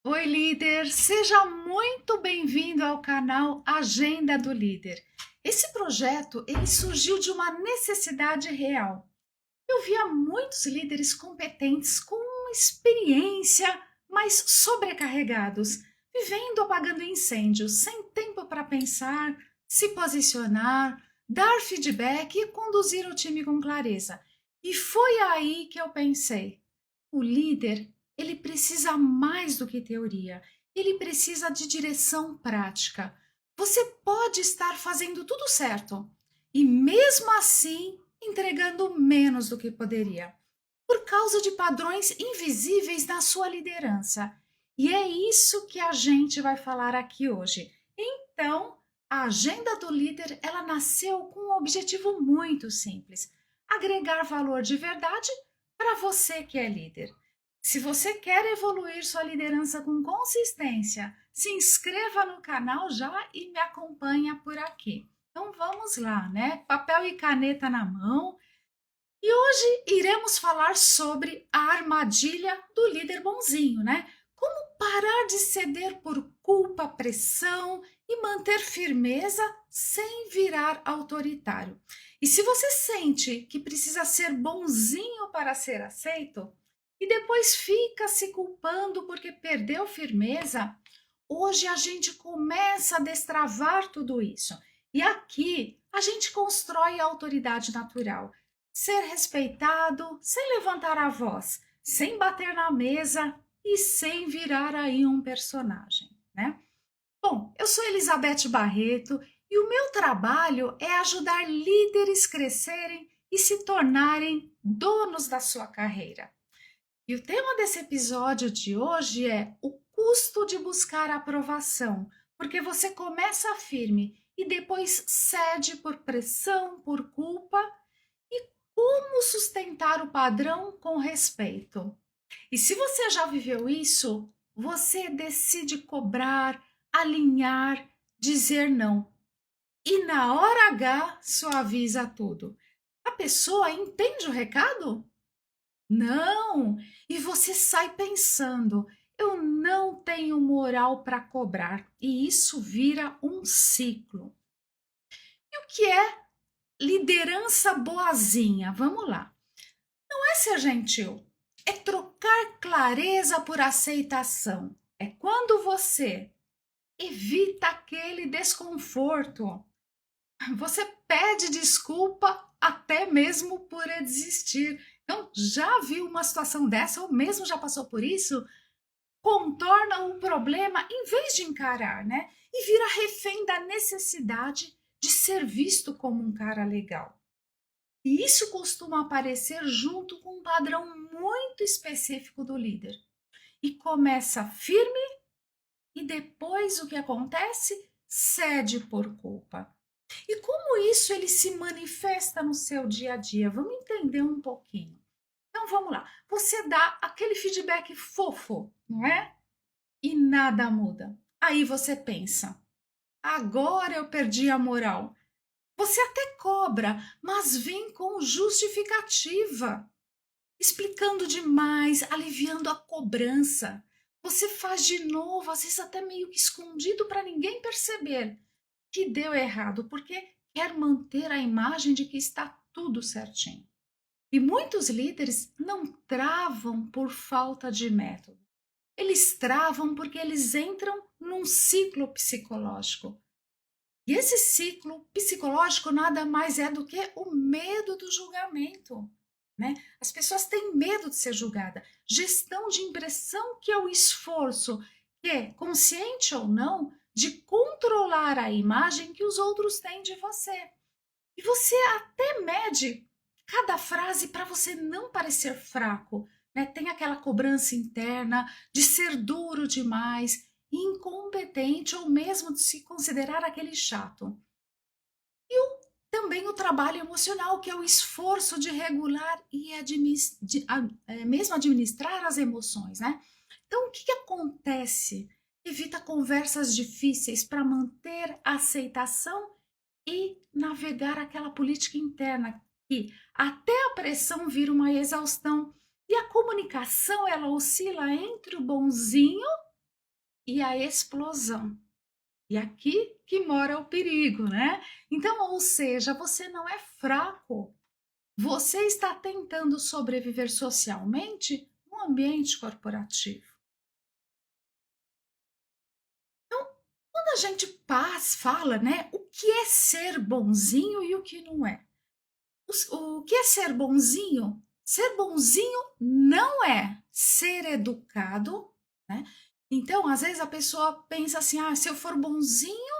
Oi, líder! Seja muito bem-vindo ao canal Agenda do Líder. Esse projeto ele surgiu de uma necessidade real. Eu via muitos líderes competentes com experiência, mas sobrecarregados, vivendo apagando incêndios, sem tempo para pensar, se posicionar, dar feedback e conduzir o time com clareza. E foi aí que eu pensei: o líder, ele precisa mais do que teoria, ele precisa de direção prática. Você pode estar fazendo tudo certo e mesmo assim entregando menos do que poderia, por causa de padrões invisíveis na sua liderança. E é isso que a gente vai falar aqui hoje. Então, a agenda do líder, ela nasceu com um objetivo muito simples: agregar valor de verdade para você que é líder. Se você quer evoluir sua liderança com consistência, se inscreva no canal já e me acompanha por aqui. Então vamos lá, né? Papel e caneta na mão. E hoje iremos falar sobre a armadilha do líder bonzinho, né? Como parar de ceder por culpa, pressão e manter firmeza sem virar autoritário. E se você sente que precisa ser bonzinho para ser aceito e depois fica se culpando porque perdeu firmeza, hoje a gente começa a destravar tudo isso. E aqui a gente constrói a autoridade natural. Ser respeitado, sem levantar a voz, sem bater na mesa e sem virar aí um personagem, né? Bom, eu sou Elizabeth Barreto e o meu trabalho é ajudar líderes crescerem e se tornarem donos da sua carreira. E o tema desse episódio de hoje é o custo de buscar aprovação, porque você começa firme e depois cede por pressão, por culpa. E como sustentar o padrão com respeito? E se você já viveu isso, você decide cobrar, alinhar, dizer não. E na hora H suaviza tudo. A pessoa entende o recado? Não! E você sai pensando: eu não tenho moral para cobrar. E isso vira um ciclo. E o que é liderança boazinha? Vamos lá. Não é ser gentil, é trocar clareza por aceitação. É quando você evita aquele desconforto. Você pede desculpa até mesmo por desistir. Então, já viu uma situação dessa ou mesmo já passou por isso? Contorna o problema em vez de encarar, né? E vira refém da necessidade de ser visto como um cara legal. E isso costuma aparecer junto com um padrão muito específico do líder. E começa firme e depois o que acontece? Cede por culpa. E como isso ele se manifesta no seu dia a dia? Vamos entender um pouquinho. Então vamos lá. Você dá aquele feedback fofo, não é? E nada muda. Aí você pensa: agora eu perdi a moral. Você até cobra, mas vem com justificativa, explicando demais, aliviando a cobrança. Você faz de novo, às vezes até meio que escondido para ninguém perceber que deu errado, porque quer manter a imagem de que está tudo certinho. E muitos líderes não travam por falta de método. Eles travam porque eles entram num ciclo psicológico. E esse ciclo psicológico nada mais é do que o medo do julgamento, né? As pessoas têm medo de ser julgada. Gestão de impressão, que é o esforço, que é consciente ou não, de controlar a imagem que os outros têm de você. E você até mede cada frase para você não parecer fraco, né? Tem aquela cobrança interna de ser duro demais, incompetente ou mesmo de se considerar aquele chato. E também o trabalho emocional, que é o esforço de regular e mesmo administrar as emoções, né? Então, o que acontece? Evita conversas difíceis para manter a aceitação e navegar aquela política interna que até a pressão vira uma exaustão. E a comunicação, ela oscila entre o bonzinho e a explosão. E aqui que mora o perigo, né? Então, ou seja, você não é fraco. Você está tentando sobreviver socialmente no ambiente corporativo. Então, quando a gente fala, né, o que é ser bonzinho e o que não é. O que é ser bonzinho? Ser bonzinho não é ser educado, né? Então, às vezes a pessoa pensa assim: ah, se eu for bonzinho,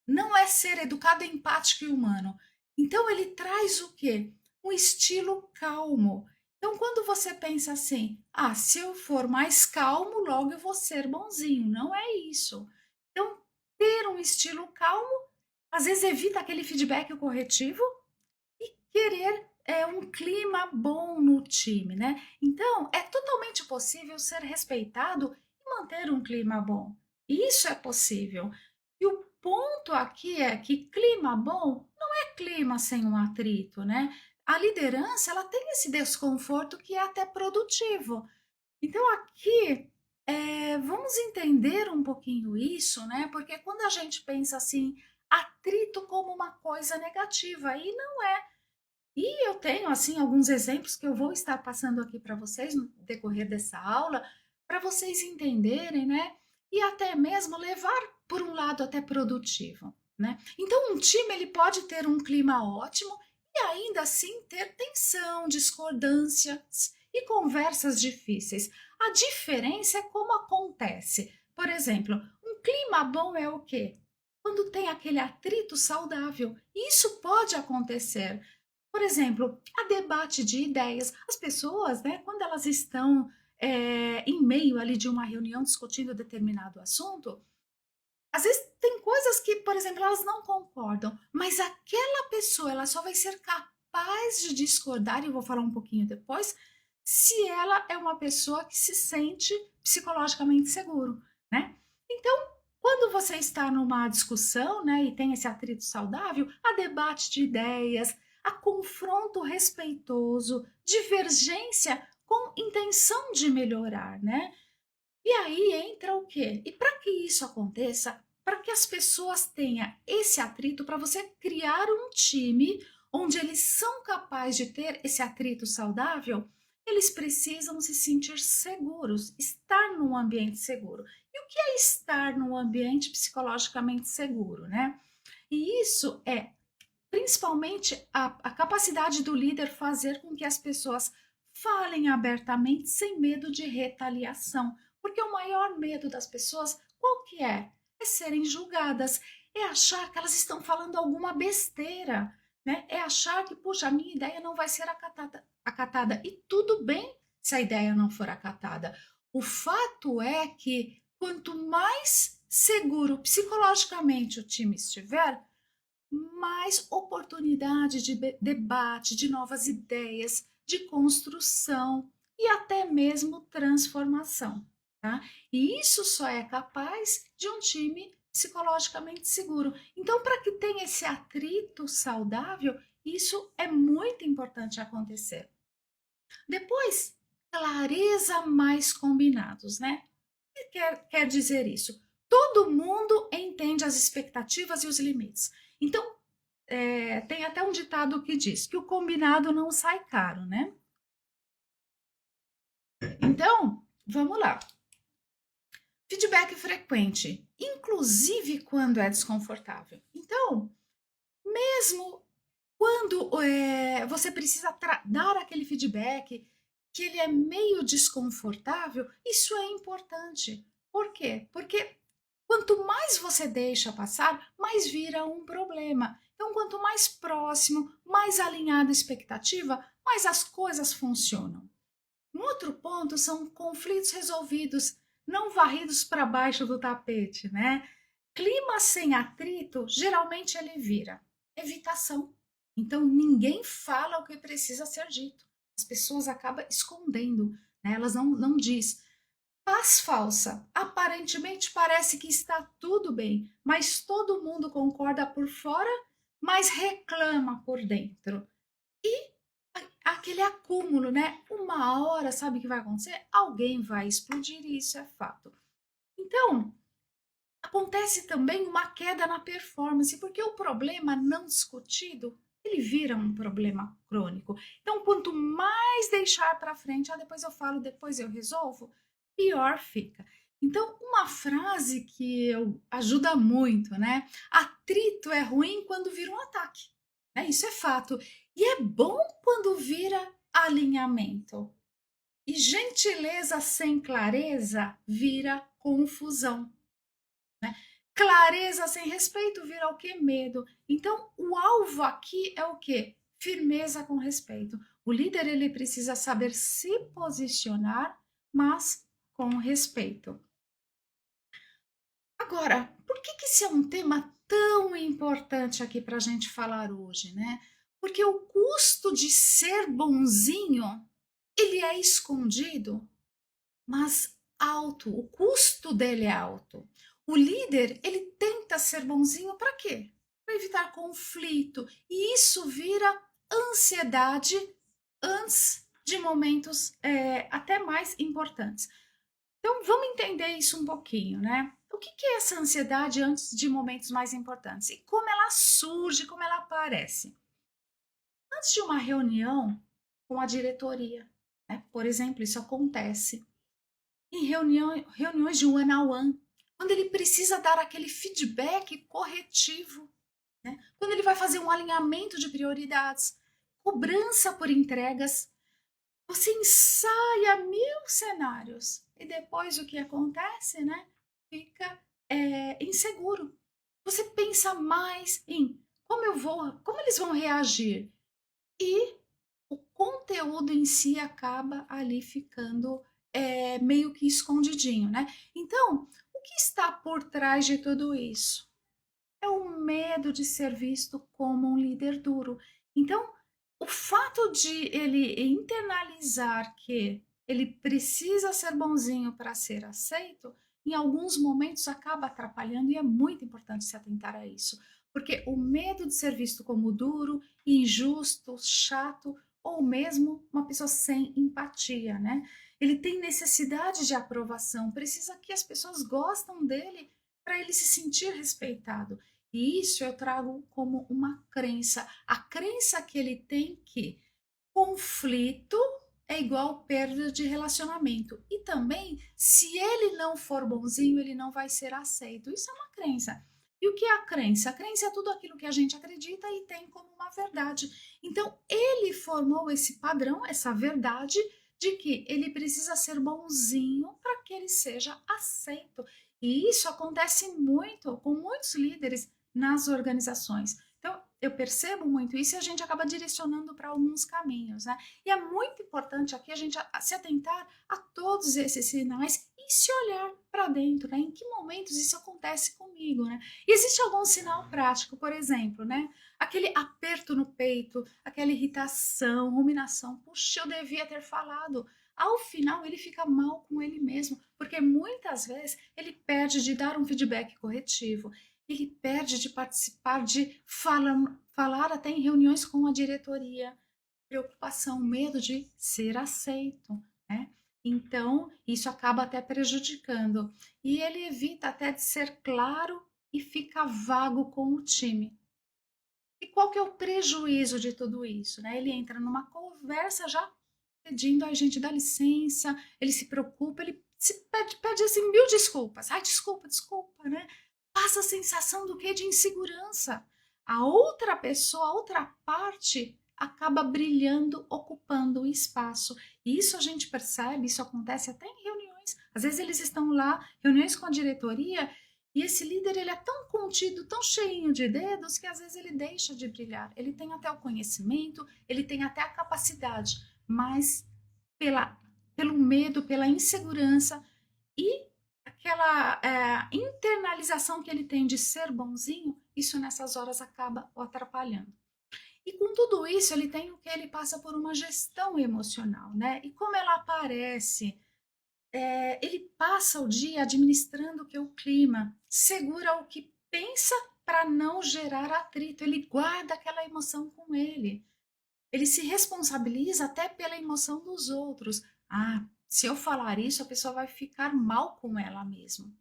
não é ser educado, empático e humano. Então, ele traz o quê? Um estilo calmo. Então, quando você pensa assim, ah, se eu for mais calmo, logo eu vou ser bonzinho. Não é isso. Então, ter um estilo calmo, às vezes evita aquele feedback corretivo e querer um clima bom no time, né? Então, é totalmente possível ser respeitado e manter um clima bom. Isso é possível. E o ponto aqui é que clima bom não é clima sem um atrito, né? A liderança, ela tem esse desconforto que é até produtivo. Então, aqui, vamos entender um pouquinho isso, né? Porque quando a gente pensa assim, atrito como uma coisa negativa, e não é. E eu tenho, assim, alguns exemplos que eu vou estar passando aqui para vocês no decorrer dessa aula, para vocês entenderem, né? E até mesmo levar por um lado até produtivo, né? Então, um time ele pode ter um clima ótimo e ainda assim ter tensão, discordâncias e conversas difíceis. A diferença é como acontece. Por exemplo, um clima bom é o quê? Quando tem aquele atrito saudável. Isso pode acontecer. Por exemplo, a debate de ideias. As pessoas, né, quando elas estão em meio ali de uma reunião discutindo determinado assunto, às vezes tem coisas que, por exemplo, elas não concordam, mas aquela pessoa ela só vai ser capaz de discordar, e eu vou falar um pouquinho depois, se ela é uma pessoa que se sente psicologicamente seguro, né? Então, quando você está numa discussão, né, e tem esse atrito saudável, a debate de ideias, a confronto respeitoso, divergência com intenção de melhorar, né? E aí entra o quê? E para que isso aconteça, para que as pessoas tenham esse atrito, para você criar um time onde eles são capazes de ter esse atrito saudável, eles precisam se sentir seguros, estar num ambiente seguro. E o que é estar num ambiente psicologicamente seguro, né? E isso é principalmente a capacidade do líder fazer com que as pessoas falem abertamente sem medo de retaliação. Porque o maior medo das pessoas, qual que é? É serem julgadas, é achar que elas estão falando alguma besteira, né? É achar que, puxa, a minha ideia não vai ser acatada. E tudo bem se a ideia não for acatada. O fato é que quanto mais seguro psicologicamente o time estiver, mais oportunidade de debate, de novas ideias, de construção e até mesmo transformação, tá? E isso só é capaz de um time psicologicamente seguro. Então, para que tenha esse atrito saudável, isso é muito importante acontecer. Depois, clareza mais combinados, né? O que quer dizer isso? Todo mundo entende as expectativas e os limites. Então, tem até um ditado que diz que o combinado não sai caro, né? Então, vamos lá. Feedback frequente, inclusive quando é desconfortável. Então, mesmo quando você precisa dar aquele feedback que ele é meio desconfortável, isso é importante. Por quê? Porque quanto mais você deixa passar, mais vira um problema. Então, quanto mais próximo, mais alinhada a expectativa, mais as coisas funcionam. Um outro ponto são conflitos resolvidos, não varridos para baixo do tapete, né? Clima sem atrito, geralmente ele vira evitação. Então, ninguém fala o que precisa ser dito. As pessoas acabam escondendo, né? Elas não diz. Paz falsa. Aparentemente parece que está tudo bem, mas todo mundo concorda por fora, mas reclama por dentro. E aquele acúmulo, né? Uma hora, sabe o que vai acontecer? Alguém vai explodir, e isso é fato. Então, acontece também uma queda na performance, porque o problema não discutido, ele vira um problema crônico. Então, quanto mais deixar para frente, depois eu falo, depois eu resolvo, pior fica. Então, uma frase que eu ajuda muito, né? Atrito é ruim quando vira um ataque, né? Isso é fato. E é bom quando vira alinhamento. E gentileza sem clareza vira confusão. Clareza sem respeito vira o quê? Medo. Então, o alvo aqui é o quê? Firmeza com respeito. O líder ele precisa saber se posicionar, mas com respeito. Agora, por que esse é um tema tão importante aqui para a gente falar hoje, né? Porque o custo de ser bonzinho, ele é escondido, mas alto, o custo dele é alto. O líder, ele tenta ser bonzinho para quê? Para evitar conflito. E isso vira ansiedade antes de momentos até mais importantes. Então, vamos entender isso um pouquinho, né? O que é essa ansiedade antes de momentos mais importantes? E como ela surge, como ela aparece? Antes de uma reunião com a diretoria, né? Por exemplo, isso acontece em reuniões de one-on-one, quando ele precisa dar aquele feedback corretivo, né? Quando ele vai fazer um alinhamento de prioridades, cobrança por entregas, você ensaia mil cenários e depois o que acontece, né? Fica inseguro. Você pensa mais em como eles vão reagir e o conteúdo em si acaba ali ficando meio que escondidinho, né? Então, o que está por trás de tudo isso? É o medo de ser visto como um líder duro. Então, o fato de ele internalizar que ele precisa ser bonzinho para ser aceito, em alguns momentos acaba atrapalhando e é muito importante se atentar a isso, porque o medo de ser visto como duro, injusto, chato ou mesmo uma pessoa sem empatia, né? Ele tem necessidade de aprovação, precisa que as pessoas gostem dele para ele se sentir respeitado. E isso eu trago como uma crença. A crença que ele tem que conflito é igual perda de relacionamento. E também, se ele não for bonzinho, ele não vai ser aceito. Isso é uma crença. E o que é a crença? A crença é tudo aquilo que a gente acredita e tem como uma verdade. Então, ele formou esse padrão, essa verdade, de que ele precisa ser bonzinho para que ele seja aceito. E isso acontece muito com muitos líderes nas organizações. Então, eu percebo muito isso e a gente acaba direcionando para alguns caminhos, né? E é muito importante aqui a gente se atentar a todos esses sinais e se olhar para dentro, né? Em que momentos isso acontece comigo, né? E existe algum sinal prático, por exemplo, né? Aquele aperto no peito, aquela irritação, ruminação. Puxa, eu devia ter falado. Ao final, ele fica mal com ele mesmo, porque muitas vezes ele perde de dar um feedback corretivo, ele perde de participar, de falar até em reuniões com a diretoria. Preocupação, medo de ser aceito, né? Então, isso acaba até prejudicando. E ele evita até de ser claro e fica vago com o time. E qual que é o prejuízo de tudo isso, né? Ele entra numa conversa já pedindo a gente dá licença, ele se preocupa, ele pede assim mil desculpas. Ai, desculpa, desculpa, né? Passa a sensação do que de insegurança. A outra pessoa, a outra parte acaba brilhando, ocupando o espaço. E isso a gente percebe, isso acontece até em reuniões. Às vezes eles estão lá, reuniões com a diretoria, e esse líder ele é tão contido, tão cheinho de dedos, que às vezes ele deixa de brilhar. Ele tem até o conhecimento, ele tem até a capacidade, mas pela, pelo medo, pela insegurança e aquela internalização que ele tem de ser bonzinho, isso nessas horas acaba o atrapalhando. E com tudo isso, ele tem o que? Ele passa por uma gestão emocional, né? E como ela aparece? Ele passa o dia administrando o que é o clima, segura o que pensa para não gerar atrito, ele guarda aquela emoção com ele. Ele se responsabiliza até pela emoção dos outros. Ah, se eu falar isso, a pessoa vai ficar mal com ela mesma.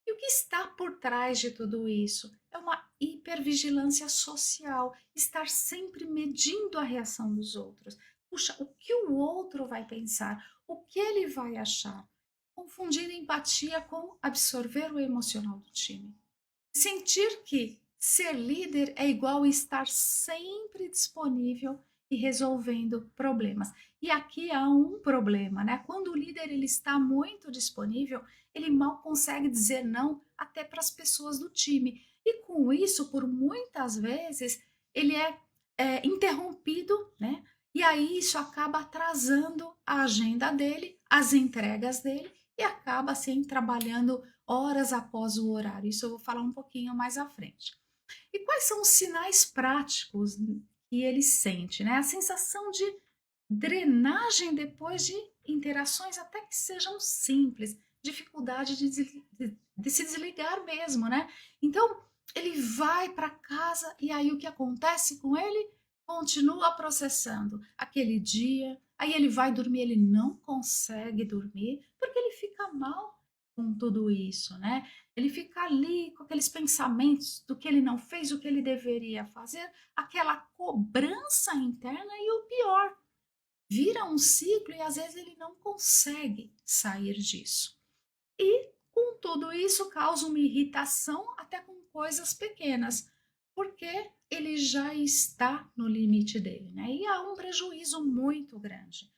E o que está por trás de tudo isso? É uma hipervigilância social, estar sempre medindo a reação dos outros. Puxa, o que o outro vai pensar? O que ele vai achar? Confundindo empatia com absorver o emocional do time. Sentir que ser líder é igual a estar sempre disponível e resolvendo problemas. E aqui há um problema, né? Quando o líder ele está muito disponível, ele mal consegue dizer não até para as pessoas do time. E com isso, por muitas vezes, ele é interrompido, né? E aí isso acaba atrasando a agenda dele, as entregas dele, e acaba assim trabalhando horas após o horário. Isso eu vou falar um pouquinho mais à frente. E quais são os sinais práticos que ele sente, né? A sensação de drenagem depois de interações, até que sejam simples, dificuldade de se desligar mesmo, né? Então, ele vai para casa e aí o que acontece com ele? Continua processando aquele dia, aí ele vai dormir, ele não consegue dormir, porque ele fica mal com tudo isso, né? Ele fica ali com aqueles pensamentos do que ele não fez, o que ele deveria fazer, aquela cobrança interna e o pior, vira um ciclo e às vezes ele não consegue sair disso. E com tudo isso causa uma irritação até com coisas pequenas, porque ele já está no limite dele, né? E há um prejuízo muito grande.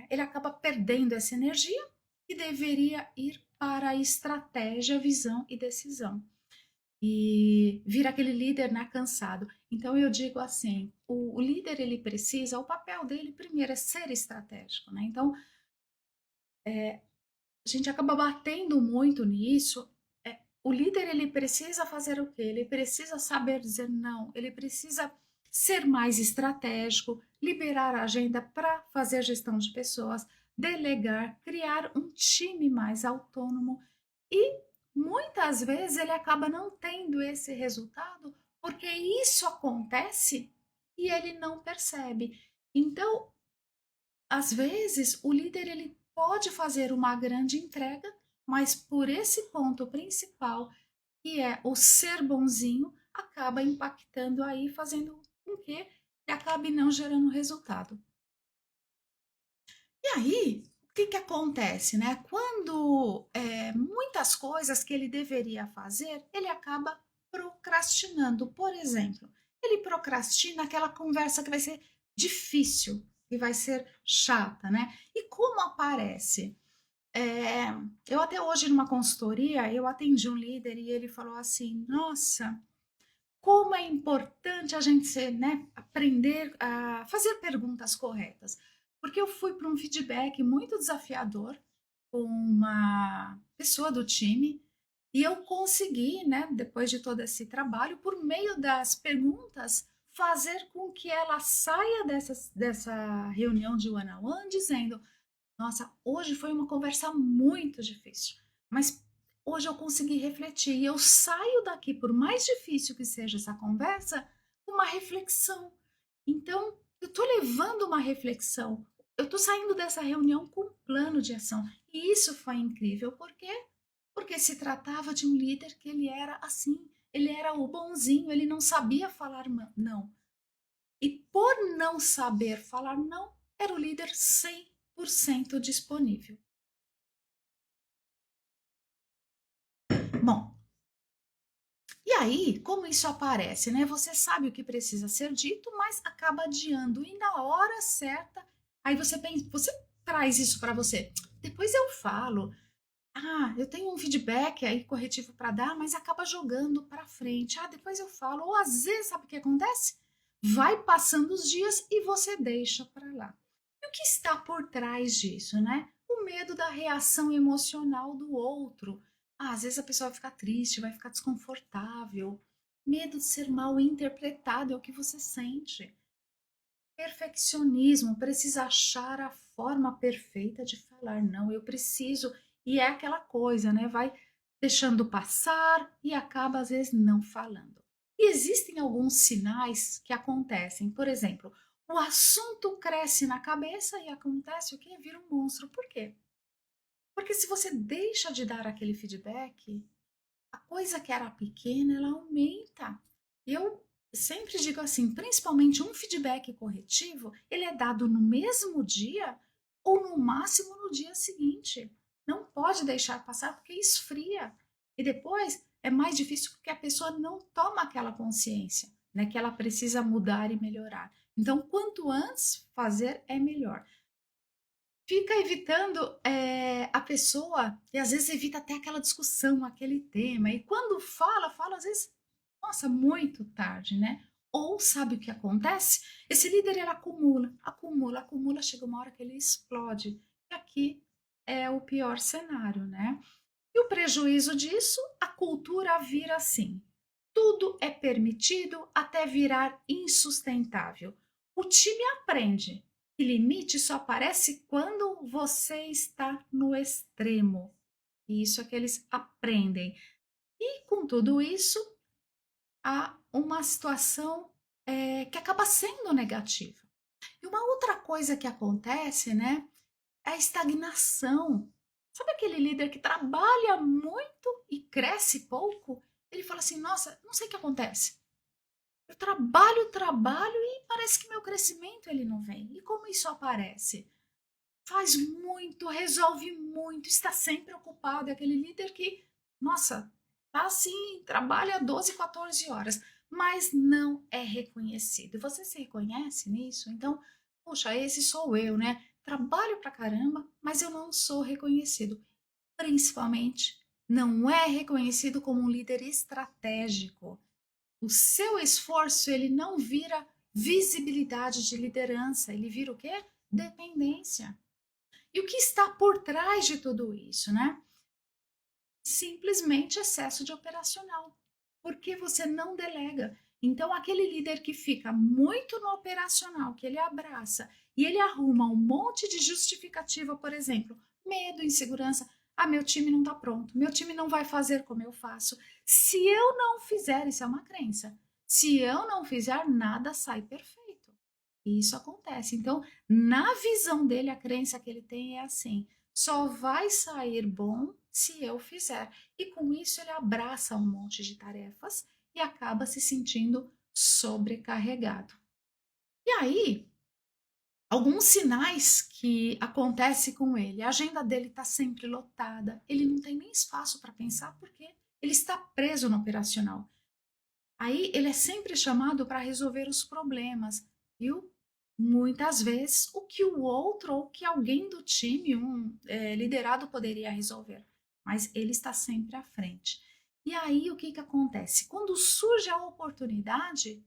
Ele acaba perdendo essa energia que deveria ir para a estratégia, visão e decisão. E vira aquele líder, né, cansado. Então eu digo assim, o líder ele precisa, o papel dele primeiro é ser estratégico, né? Então a gente acaba batendo muito nisso. O líder ele precisa fazer o quê? Ele precisa saber dizer não, ele precisa ser mais estratégico, liberar a agenda para fazer gestão de pessoas, delegar, criar um time mais autônomo e muitas vezes ele acaba não tendo esse resultado porque isso acontece e ele não percebe. Então, às vezes, o líder ele pode fazer uma grande entrega, mas por esse ponto principal, que é o ser bonzinho, acaba impactando aí, fazendo com que ele acabe não gerando resultado. E aí, o que acontece, né? Quando muitas coisas que ele deveria fazer, ele acaba procrastinando. Por exemplo, ele procrastina aquela conversa que vai ser difícil, que vai ser chata, né? E como aparece? É, eu até hoje numa consultoria, eu atendi um líder e ele falou assim, nossa, como é importante a gente ser, né, aprender a fazer perguntas corretas. Porque eu fui para um feedback muito desafiador com uma pessoa do time e eu consegui, né, depois de todo esse trabalho, por meio das perguntas, fazer com que ela saia dessa reunião de one-on-one dizendo: nossa, hoje foi uma conversa muito difícil, mas hoje eu consegui refletir e eu saio daqui, por mais difícil que seja essa conversa, com uma reflexão. Então, eu estou levando uma reflexão, eu estou saindo dessa reunião com um plano de ação. E isso foi incrível, por quê? Porque se tratava de um líder que ele era assim, ele era o bonzinho, ele não sabia falar não. E por não saber falar não, era o líder 100% disponível. Bom, e aí, como isso aparece, né? Você sabe o que precisa ser dito, mas acaba adiando e na hora certa, aí você pensa, você traz isso para você. Depois eu falo. Ah, eu tenho um feedback aí corretivo para dar, mas acaba jogando para frente. Ah, depois eu falo. Ou às vezes, sabe o que acontece? Vai passando os dias e você deixa para lá. E o que está por trás disso, né? O medo da reação emocional do outro. Ah, às vezes a pessoa vai ficar triste, vai ficar desconfortável. Medo de ser mal interpretado é o que você sente. Perfeccionismo, precisa achar a forma perfeita de falar não, eu preciso. E é aquela coisa, né? Vai deixando passar e acaba às vezes não falando. E existem alguns sinais que acontecem. Por exemplo, o assunto cresce na cabeça e acontece o quê? Vira um monstro. Por quê? Porque se você deixa de dar aquele feedback, a coisa que era pequena, ela aumenta. Eu sempre digo assim, principalmente um feedback corretivo, ele é dado no mesmo dia ou no máximo no dia seguinte. Não pode deixar passar porque esfria. E depois é mais difícil porque a pessoa não toma aquela consciência, né, que ela precisa mudar e melhorar. Então, quanto antes fazer é melhor. Fica evitando a pessoa, e às vezes evita até aquela discussão, aquele tema, e quando fala às vezes, nossa, muito tarde, né? Ou sabe o que acontece? Esse líder ele acumula, chega uma hora que ele explode. E aqui é o pior cenário, né? E o prejuízo disso, a cultura vira assim. Tudo é permitido até virar insustentável. O time aprende que limite só aparece quando você está no extremo. E isso é que eles aprendem. E com tudo isso, há uma situação que acaba sendo negativa. E uma outra coisa que acontece, né, é a estagnação. Sabe aquele líder que trabalha muito e cresce pouco? Ele fala assim: nossa, não sei o que acontece. Eu trabalho e parece que meu crescimento ele não vem. E como isso aparece? Faz muito, resolve muito, está sempre ocupado. É aquele líder que, nossa, tá assim, trabalha 12, 14 horas, mas não é reconhecido. Você se reconhece nisso? Então, puxa, esse sou eu, né? Trabalho pra caramba, mas eu não sou reconhecido. Principalmente, não é reconhecido como um líder estratégico. O seu esforço, ele não vira visibilidade de liderança, ele vira o quê? Dependência. E o que está por trás de tudo isso, né? Simplesmente excesso de operacional. Porque você não delega. Então, aquele líder que fica muito no operacional, que ele abraça e ele arruma um monte de justificativa, por exemplo, medo, insegurança. Ah, meu time não está pronto, meu time não vai fazer como eu faço. Se eu não fizer, isso é uma crença. Se eu não fizer, nada sai perfeito. E isso acontece. Então, na visão dele, a crença que ele tem é assim: só vai sair bom se eu fizer. E com isso ele abraça um monte de tarefas e acaba se sentindo sobrecarregado. E aí, alguns sinais que acontece com ele, a agenda dele está sempre lotada, ele não tem nem espaço para pensar porque ele está preso no operacional. Aí ele é sempre chamado para resolver os problemas, viu? Muitas vezes o que o outro ou que alguém do time, liderado, poderia resolver, mas ele está sempre à frente. E aí o que, que acontece? Quando surge a oportunidade,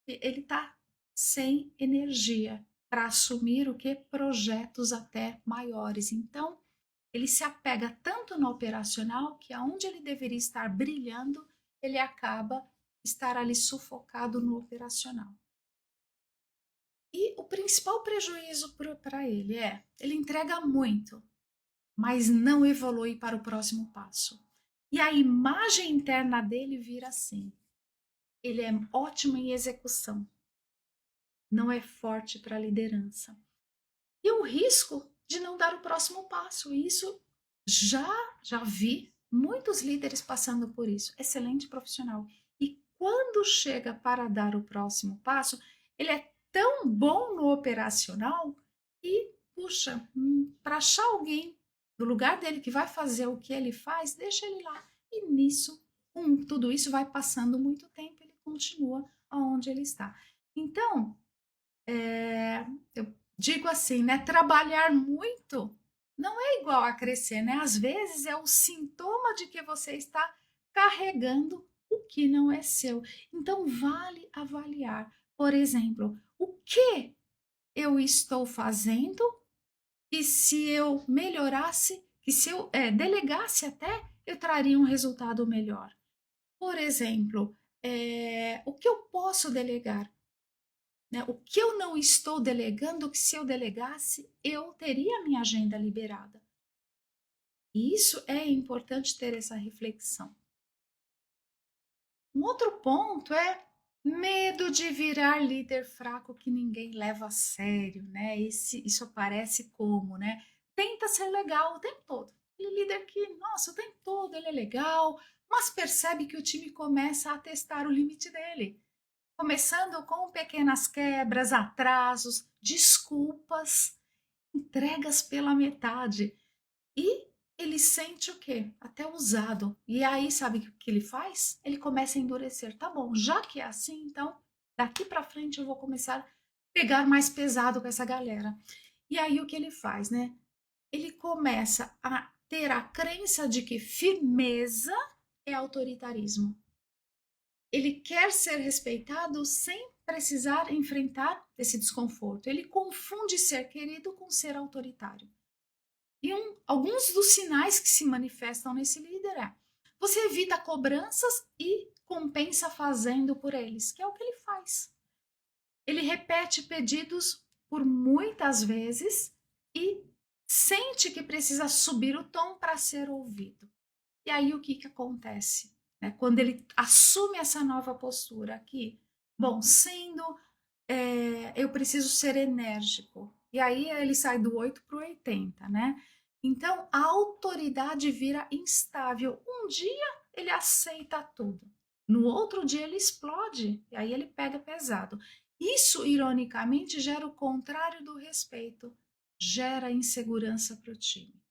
ele está sem energia para assumir o que? Projetos até maiores. Então, ele se apega tanto no operacional que aonde ele deveria estar brilhando, ele acaba estar ali sufocado no operacional. E o principal prejuízo para ele é, ele entrega muito, mas não evolui para o próximo passo. E a imagem interna dele vira assim: ele é ótimo em execução, não é forte para a liderança. E o risco de não dar o próximo passo. Isso já já vi muitos líderes passando por isso. Excelente profissional. E quando chega para dar o próximo passo, ele é tão bom no operacional e, puxa, para achar alguém no lugar dele que vai fazer o que ele faz, deixa ele lá. E nisso, com tudo isso, vai passando muito tempo, ele continua aonde ele está. Então, eu digo assim, né? Trabalhar muito não é igual a crescer, né? Às vezes é o sintoma de que você está carregando o que não é seu. Então, vale avaliar, por exemplo, o que eu estou fazendo e se eu melhorasse, que se eu delegasse até, eu traria um resultado melhor. Por exemplo, o que eu posso delegar? Né? O que eu não estou delegando, que se eu delegasse, eu teria a minha agenda liberada. E isso é importante ter essa reflexão. Um outro ponto é medo de virar líder fraco que ninguém leva a sério, né? Isso aparece como, né? tenta ser legal o tempo todo. Aquele líder que, nossa, o tempo todo ele é legal, mas percebe que o time começa a testar o limite dele. Começando com pequenas quebras, atrasos, desculpas, entregas pela metade. E ele sente o quê? Até usado. E aí, sabe o que ele faz? Ele começa a endurecer. Tá bom, já que é assim, então daqui para frente eu vou começar a pegar mais pesado com essa galera. E aí o que ele faz, né? Ele começa a ter a crença de que firmeza é autoritarismo. Ele quer ser respeitado sem precisar enfrentar esse desconforto. Ele confunde ser querido com ser autoritário. E alguns dos sinais que se manifestam nesse líder é: você evita cobranças e compensa fazendo por eles, que é o que ele faz. Ele repete pedidos por muitas vezes e sente que precisa subir o tom para ser ouvido. E aí o que acontece? Quando ele assume essa nova postura aqui, bom, eu preciso ser enérgico. E aí ele sai do 8 para o 80, né? Então a autoridade vira instável. Um dia ele aceita tudo, no outro dia ele explode, e aí ele pega pesado. Isso, ironicamente, gera o contrário do respeito, gera insegurança para o time.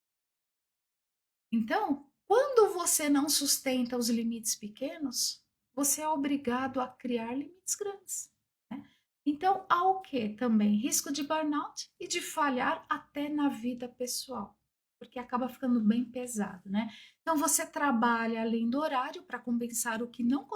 Então, quando você não sustenta os limites pequenos, você é obrigado a criar limites grandes. Né? Então, há o que também? Risco de burnout e de falhar até na vida pessoal, porque acaba ficando bem pesado, né? Então, você trabalha além do horário para compensar o que não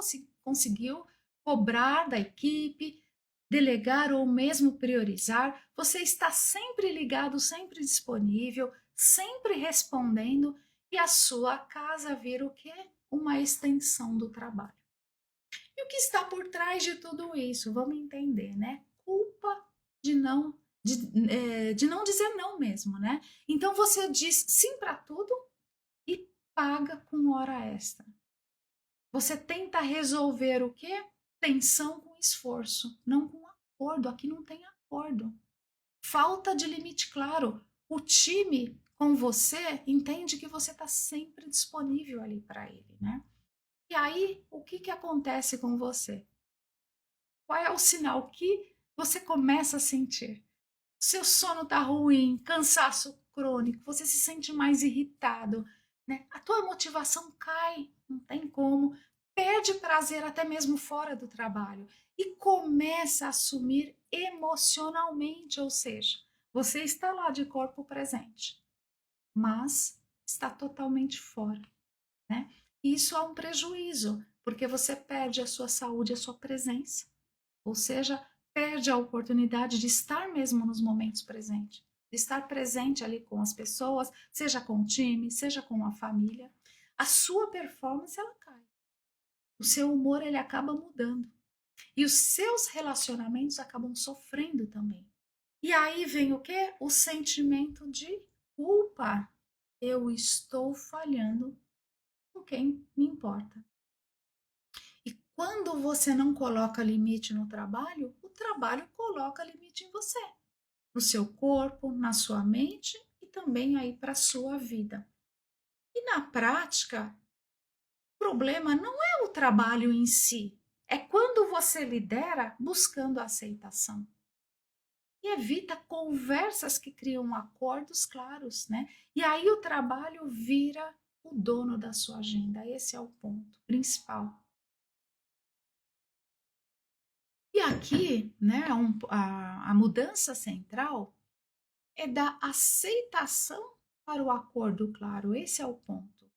conseguiu cobrar da equipe, delegar ou mesmo priorizar. Você está sempre ligado, sempre disponível, sempre respondendo, e a sua casa vira o quê? Uma extensão do trabalho. E o que está por trás de tudo isso? Vamos entender, né? Culpa de não dizer não mesmo, né? Então você diz sim para tudo e paga com hora extra. Você tenta resolver o quê? Tensão com esforço, não com acordo. Aqui não tem acordo. Falta de limite claro. O time com você entende que você está sempre disponível ali para ele, né? E aí, o que acontece com você? Qual é o sinal que você começa a sentir? Seu sono está ruim, cansaço crônico, você se sente mais irritado, né? A tua motivação cai, não tem como, perde prazer até mesmo fora do trabalho e começa a assumir emocionalmente, ou seja, você está lá de corpo presente, mas está totalmente fora, né? Isso é um prejuízo, porque você perde a sua saúde, a sua presença, ou seja, perde a oportunidade de estar mesmo nos momentos presentes, de estar presente ali com as pessoas, seja com o time, seja com a família. A sua performance ela cai. O seu humor ele acaba mudando e os seus relacionamentos acabam sofrendo também. E aí vem o quê? O sentimento de culpa. Eu estou falhando com quem me importa. E quando você não coloca limite no trabalho, o trabalho coloca limite em você, no seu corpo, na sua mente e também aí para a sua vida. E na prática, o problema não é o trabalho em si, é quando você lidera buscando a aceitação. E evita conversas que criam acordos claros, né? E aí o trabalho vira o dono da sua agenda. Esse é o ponto principal. E aqui, né, a mudança central é da aceitação para o acordo claro. Esse é o ponto.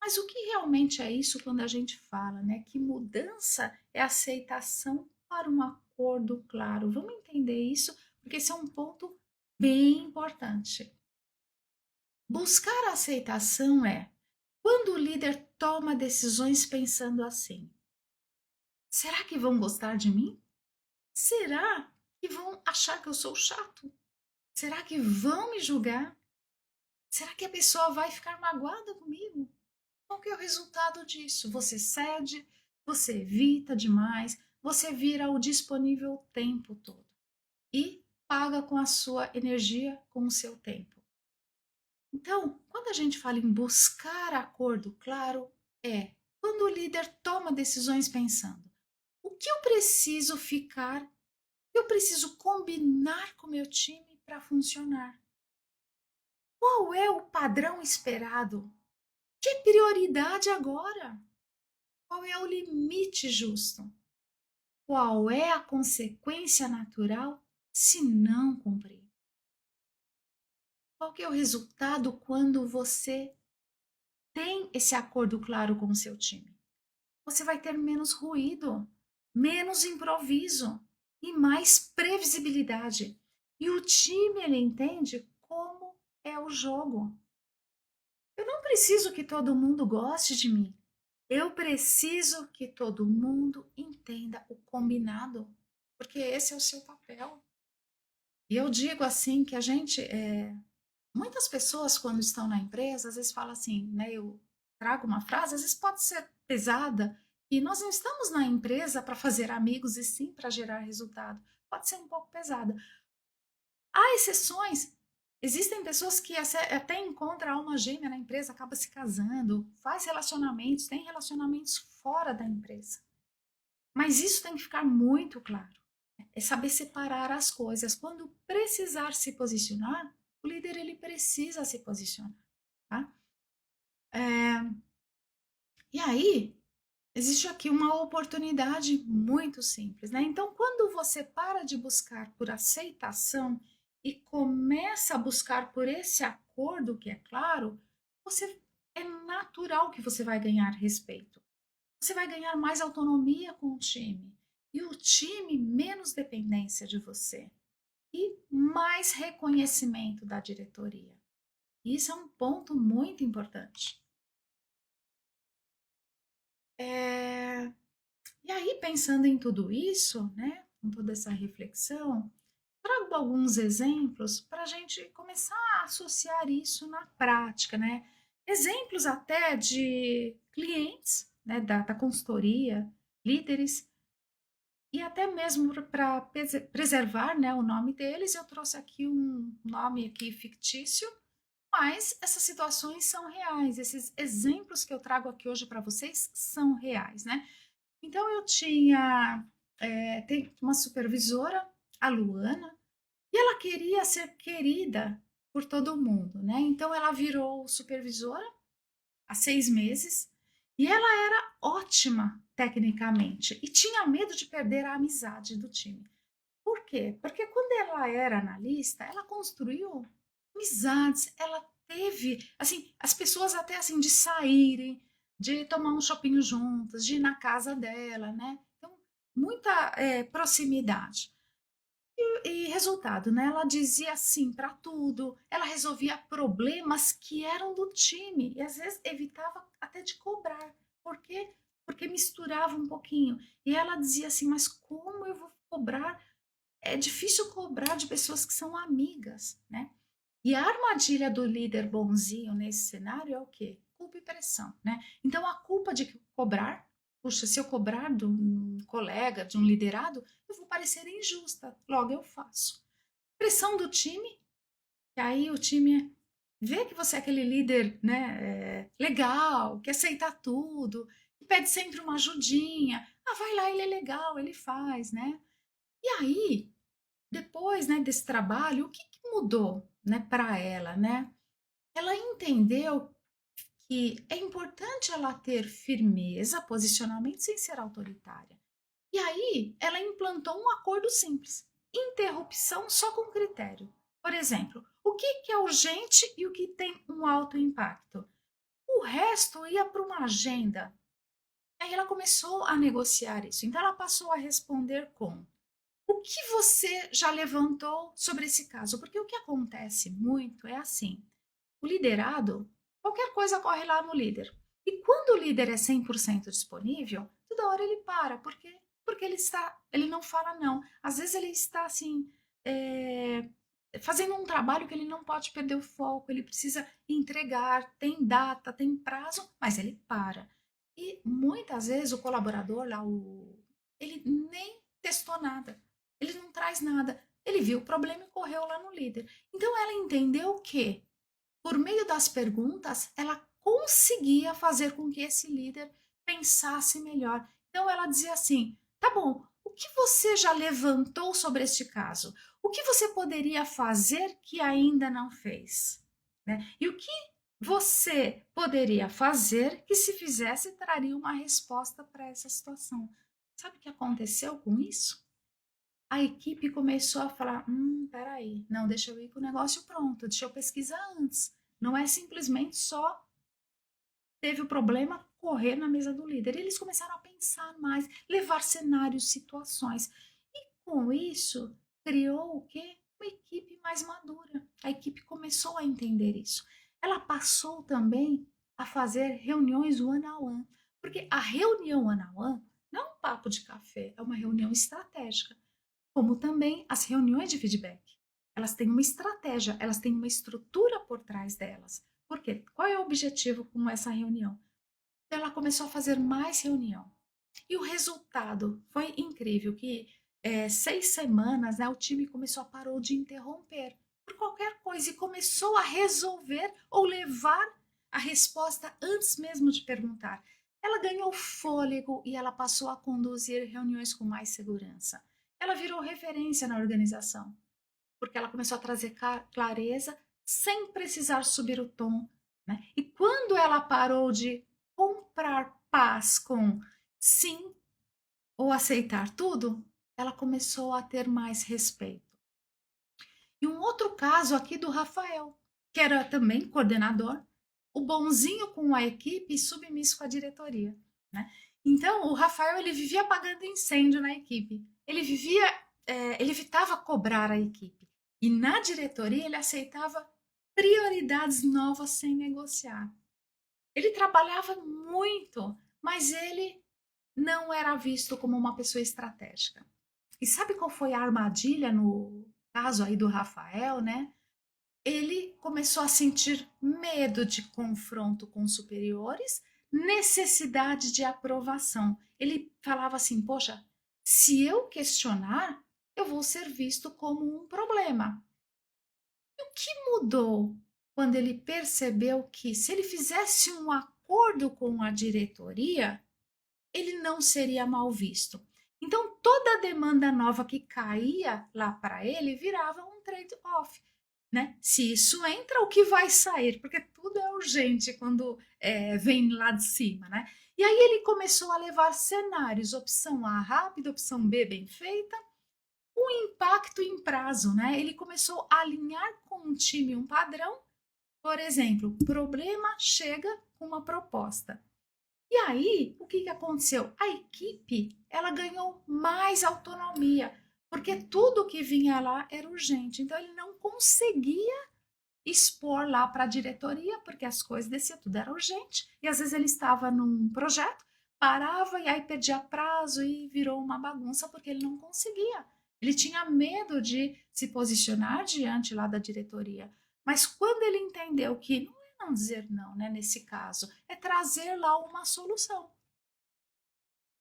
Mas o que realmente é isso quando a gente fala, né? Que mudança é aceitação para um acordo claro? Vamos entender isso, porque esse é um ponto bem importante. Buscar a aceitação é quando o líder toma decisões pensando assim: será que vão gostar de mim? Será que vão achar que eu sou chato? Será que vão me julgar? Será que a pessoa vai ficar magoada comigo? Qual que é o resultado disso? Você cede, você evita demais, você vira o disponível o tempo todo e paga com a sua energia, com o seu tempo. Então, quando a gente fala em buscar acordo claro, é quando o líder toma decisões pensando: o que eu preciso ficar, o que eu preciso combinar com o meu time para funcionar? Qual é o padrão esperado? Que prioridade agora? Qual é o limite justo? Qual é a consequência natural se não cumprir? Qual que é o resultado quando você tem esse acordo claro com o seu time? Você vai ter menos ruído, menos improviso e mais previsibilidade. E o time ele entende como é o jogo. Eu não preciso que todo mundo goste de mim. Eu preciso que todo mundo entenda o combinado, porque esse é o seu papel. E eu digo assim que a gente, muitas pessoas quando estão na empresa, às vezes falam assim, né? Eu trago uma frase, às vezes pode ser pesada, e nós não estamos na empresa para fazer amigos e sim para gerar resultado. Pode ser um pouco pesada. Há exceções. Existem pessoas que até encontram alma gêmea na empresa, acaba se casando, faz relacionamentos, tem relacionamentos fora da empresa. Mas isso tem que ficar muito claro. É saber separar as coisas. Quando precisar se posicionar, o líder ele precisa se posicionar. Tá? E aí, existe aqui uma oportunidade muito simples, né? Então, quando você para de buscar por aceitação e começa a buscar por esse acordo que é claro, você é natural que você vai ganhar respeito. Você vai ganhar mais autonomia com o time. E o time menos dependência de você. E mais reconhecimento da diretoria. Isso é um ponto muito importante. É, E aí, pensando em tudo isso, né, com toda essa reflexão, trago alguns exemplos para a gente começar a associar isso na prática, né? Exemplos até de clientes, né, da consultoria, líderes, e até mesmo para preservar, né, o nome deles, eu trouxe aqui um nome aqui fictício, mas essas situações são reais, esses exemplos que eu trago aqui hoje para vocês são reais, né? Então eu tinha tem uma supervisora, a Luana, e ela queria ser querida por todo mundo, né? Então ela virou supervisora há 6 meses e ela era ótima tecnicamente e tinha medo de perder a amizade do time. Por quê? Porque quando ela era analista, ela construiu amizades, ela teve, assim, as pessoas até assim de saírem, de tomar um shopping juntas, de ir na casa dela, né? Então, muita proximidade. E resultado, né? Ela dizia sim para tudo, ela resolvia problemas que eram do time e às vezes evitava até de cobrar. Por quê? Porque misturava um pouquinho. E ela dizia assim: mas como eu vou cobrar? É difícil cobrar de pessoas que são amigas, né? E a armadilha do líder bonzinho nesse cenário é o quê? Culpa e pressão, né? Então a culpa de cobrar, puxa, se eu cobrar de um colega, de um liderado, eu vou parecer injusta, logo eu faço. Pressão do time, que aí o time vê que você é aquele líder, né, legal, que aceita tudo, que pede sempre uma ajudinha. Ah, vai lá, ele é legal, ele faz, né? E aí depois, né, desse trabalho, o que que mudou, né, para ela, né? Ela entendeu que é importante ela ter firmeza, posicionamento sem ser autoritária. E aí, ela implantou um acordo simples: interrupção só com critério. Por exemplo, o que que é urgente e o que tem um alto impacto. O resto ia para uma agenda. Aí ela começou a negociar isso. Então ela passou a responder com: o que você já levantou sobre esse caso? Porque o que acontece muito é assim: o liderado, qualquer coisa corre lá no líder. E quando o líder é 100% disponível, toda hora ele para, porque ele não fala não. Às vezes ele está assim, é, fazendo um trabalho que ele não pode perder o foco, ele precisa entregar, tem data, tem prazo, mas ele para. E muitas vezes o colaborador lá, ele nem testou nada, ele não traz nada. Ele viu o problema e correu lá no líder. Então ela entendeu o quê? Por meio das perguntas, ela conseguia fazer com que esse líder pensasse melhor. Então ela dizia assim: tá bom, o que você já levantou sobre este caso? O que você poderia fazer que ainda não fez? Né? E o que você poderia fazer que, se fizesse, traria uma resposta para essa situação? Sabe o que aconteceu com isso? A equipe começou a falar: peraí, não, deixa eu ir com o negócio pronto, deixa eu pesquisar antes. Não é simplesmente só teve o problema, correr na mesa do líder. Eles começaram a pensar mais, levar cenários, situações. E com isso, criou o quê? Uma equipe mais madura. A equipe começou a entender isso. Ela passou também a fazer reuniões one-on-one. Porque a reunião one-on-one não é um papo de café, é uma reunião estratégica, como também as reuniões de feedback. Elas têm uma estratégia, elas têm uma estrutura por trás delas. Por quê? Qual é o objetivo com essa reunião? Ela começou a fazer mais reunião. E o resultado foi incrível, que 6 semanas, né, o time parou de interromper por qualquer coisa e começou a resolver ou levar a resposta antes mesmo de perguntar. Ela ganhou fôlego e ela passou a conduzir reuniões com mais segurança. Ela virou referência na organização, porque ela começou a trazer clareza sem precisar subir o tom. Né? E quando ela parou de comprar paz com sim ou aceitar tudo, ela começou a ter mais respeito. E um outro caso aqui do Rafael, que era também coordenador, o bonzinho com a equipe e submisso com a diretoria. Né? Então, o Rafael ele vivia apagando incêndio na equipe. Ele evitava cobrar a equipe. E na diretoria ele aceitava prioridades novas sem negociar. Ele trabalhava muito, mas ele não era visto como uma pessoa estratégica. E sabe qual foi a armadilha no caso aí do Rafael, né? Ele começou a sentir medo de confronto com superiores, necessidade de aprovação. Ele falava assim: poxa, se eu questionar, eu vou ser visto como um problema. E o que mudou quando ele percebeu que, se ele fizesse um acordo com a diretoria, ele não seria mal visto? Então, toda demanda nova que caía lá para ele virava um trade-off. Né? Se isso entra, o que vai sair? Porque tudo é urgente quando vem lá de cima. Né? E aí ele começou a levar cenários: opção A rápida, opção B bem feita, o impacto em prazo. Né? Ele começou a alinhar com o time um padrão. Por exemplo, problema chega com uma proposta. E aí, o que aconteceu? A equipe ela ganhou mais autonomia, porque tudo que vinha lá era urgente. Então, ele não conseguia expor lá para a diretoria, porque as coisas desciam, tudo era urgente. E às vezes ele estava num projeto, parava e aí perdia prazo e virou uma bagunça, porque ele não conseguia. Ele tinha medo de se posicionar diante lá da diretoria. Mas quando ele entendeu que não é não dizer não, né, nesse caso, é trazer lá uma solução.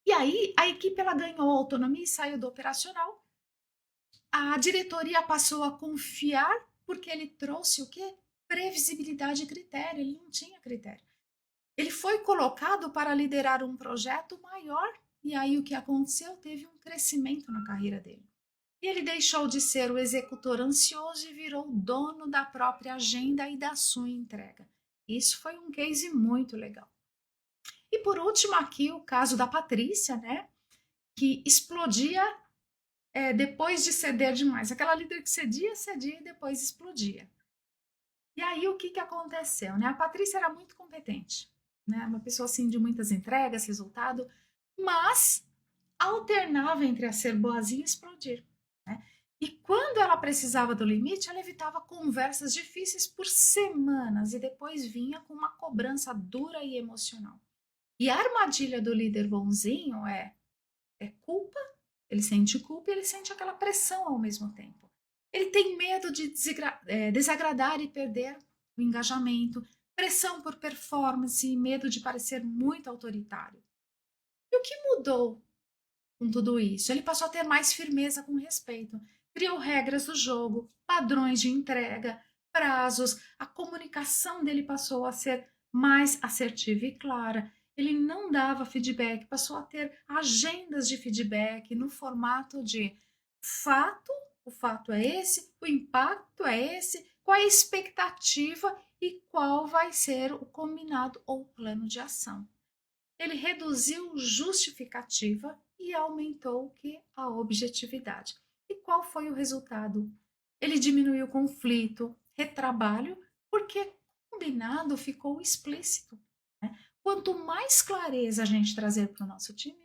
E aí a equipe ela ganhou autonomia e saiu do operacional. A diretoria passou a confiar porque ele trouxe o quê? Previsibilidade e critério. Ele não tinha critério. Ele foi colocado para liderar um projeto maior e aí o que aconteceu? Teve um crescimento na carreira dele. E ele deixou de ser o executor ansioso e virou o dono da própria agenda e da sua entrega. Isso foi um case muito legal. E por último aqui o caso da Patrícia, né? Que explodia depois de ceder demais. Aquela líder que cedia, cedia e depois explodia. E aí o que aconteceu? Né? A Patrícia era muito competente, né? Uma pessoa assim de muitas entregas, resultado, mas alternava entre a ser boazinha e explodir. Né? E quando ela precisava do limite, ela evitava conversas difíceis por semanas e depois vinha com uma cobrança dura e emocional. E a armadilha do líder bonzinho é culpa, ele sente culpa e ele sente aquela pressão ao mesmo tempo. Ele tem medo de desagradar e perder o engajamento, pressão por performance e medo de parecer muito autoritário. E o que mudou com tudo isso? Ele passou a ter mais firmeza com respeito, criou regras do jogo, padrões de entrega, prazos, a comunicação dele passou a ser mais assertiva e clara. Ele não dava feedback, passou a ter agendas de feedback no formato de fato, o fato é esse, o impacto é esse, qual é a expectativa e qual vai ser o combinado ou plano de ação. Ele reduziu justificativa e aumentou o que? A objetividade. E qual foi o resultado? Ele diminuiu o conflito, retrabalho, porque combinado ficou explícito. Né? Quanto mais clareza a gente trazer para o nosso time,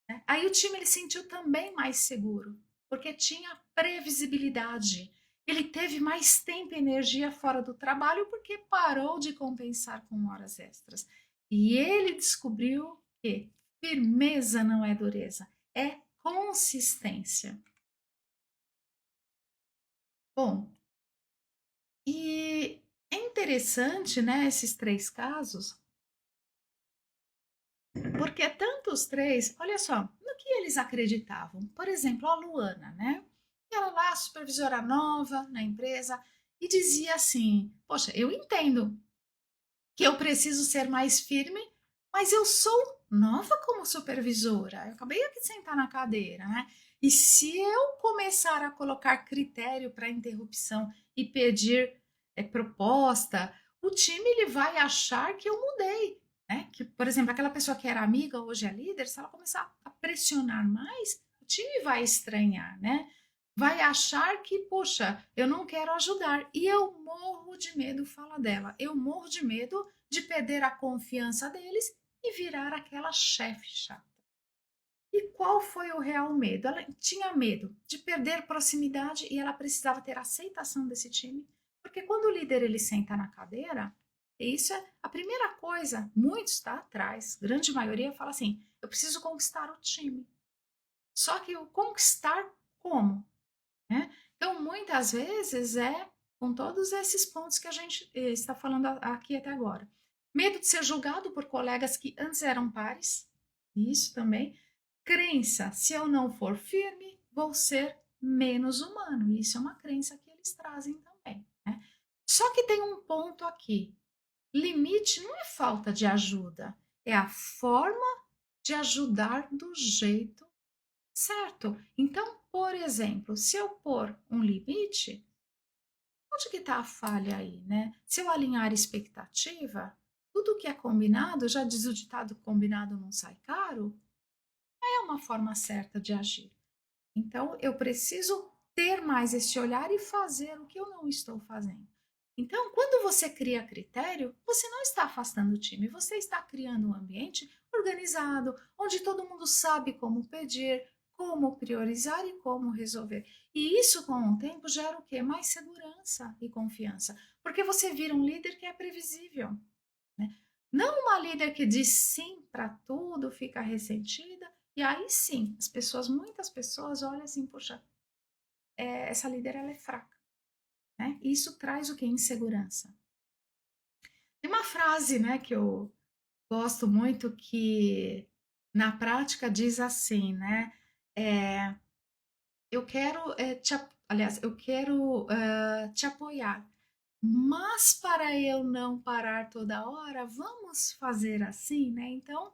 né? Aí o time ele sentiu também mais seguro, porque tinha previsibilidade. Ele teve mais tempo e energia fora do trabalho porque parou de compensar com horas extras. E ele descobriu que firmeza não é dureza, é consistência. Bom, e é interessante, né, esses três casos, porque tanto os três, olha só, no que eles acreditavam. Por exemplo, a Luana, né? Ela lá, supervisora nova na empresa, e dizia assim: poxa, eu entendo que eu preciso ser mais firme, mas eu sou nova como supervisora. Eu acabei aqui de sentar na cadeira, né? E se eu começar a colocar critério para interrupção e pedir proposta, o time ele vai achar que eu mudei. Né? Que, por exemplo, aquela pessoa que era amiga hoje é líder, se ela começar a pressionar mais, o time vai estranhar, né? Vai achar que, poxa, eu não quero ajudar. E eu morro de medo, fala dela, eu morro de medo de perder a confiança deles e virar aquela chefe chata. E qual foi o real medo? Ela tinha medo de perder proximidade e ela precisava ter aceitação desse time, porque quando o líder ele senta na cadeira, isso é a primeira coisa, muitos tá atrás, grande maioria fala assim, eu preciso conquistar o time. Só que o conquistar como? Né? Então, muitas vezes é com todos esses pontos que a gente está falando aqui até agora. Medo de ser julgado por colegas que antes eram pares, isso também. Crença, se eu não for firme, vou ser menos humano. Isso é uma crença que eles trazem também. Né? Só que tem um ponto aqui. Limite não é falta de ajuda, é a forma de ajudar do jeito certo. Então, por exemplo, se eu pôr um limite, onde que está a falha aí, né? Se eu alinhar expectativa, tudo que é combinado, já diz o ditado combinado não sai caro, é uma forma certa de agir. Então, eu preciso ter mais esse olhar e fazer o que eu não estou fazendo. Então, quando você cria critério, você não está afastando o time, você está criando um ambiente organizado, onde todo mundo sabe como pedir, como priorizar e como resolver. E isso, com o tempo, gera o quê? Mais segurança e confiança, porque você vira um líder que é previsível. Né? Não uma líder que diz sim para tudo, fica ressentida, e aí sim, muitas pessoas olham assim, poxa, essa líder ela é fraca. Né? E isso traz o que? Insegurança. Tem uma frase, né, que eu gosto muito que na prática diz assim, né? É, eu quero aliás, eu quero te apoiar, mas para eu não parar toda hora, vamos fazer assim, né? Então,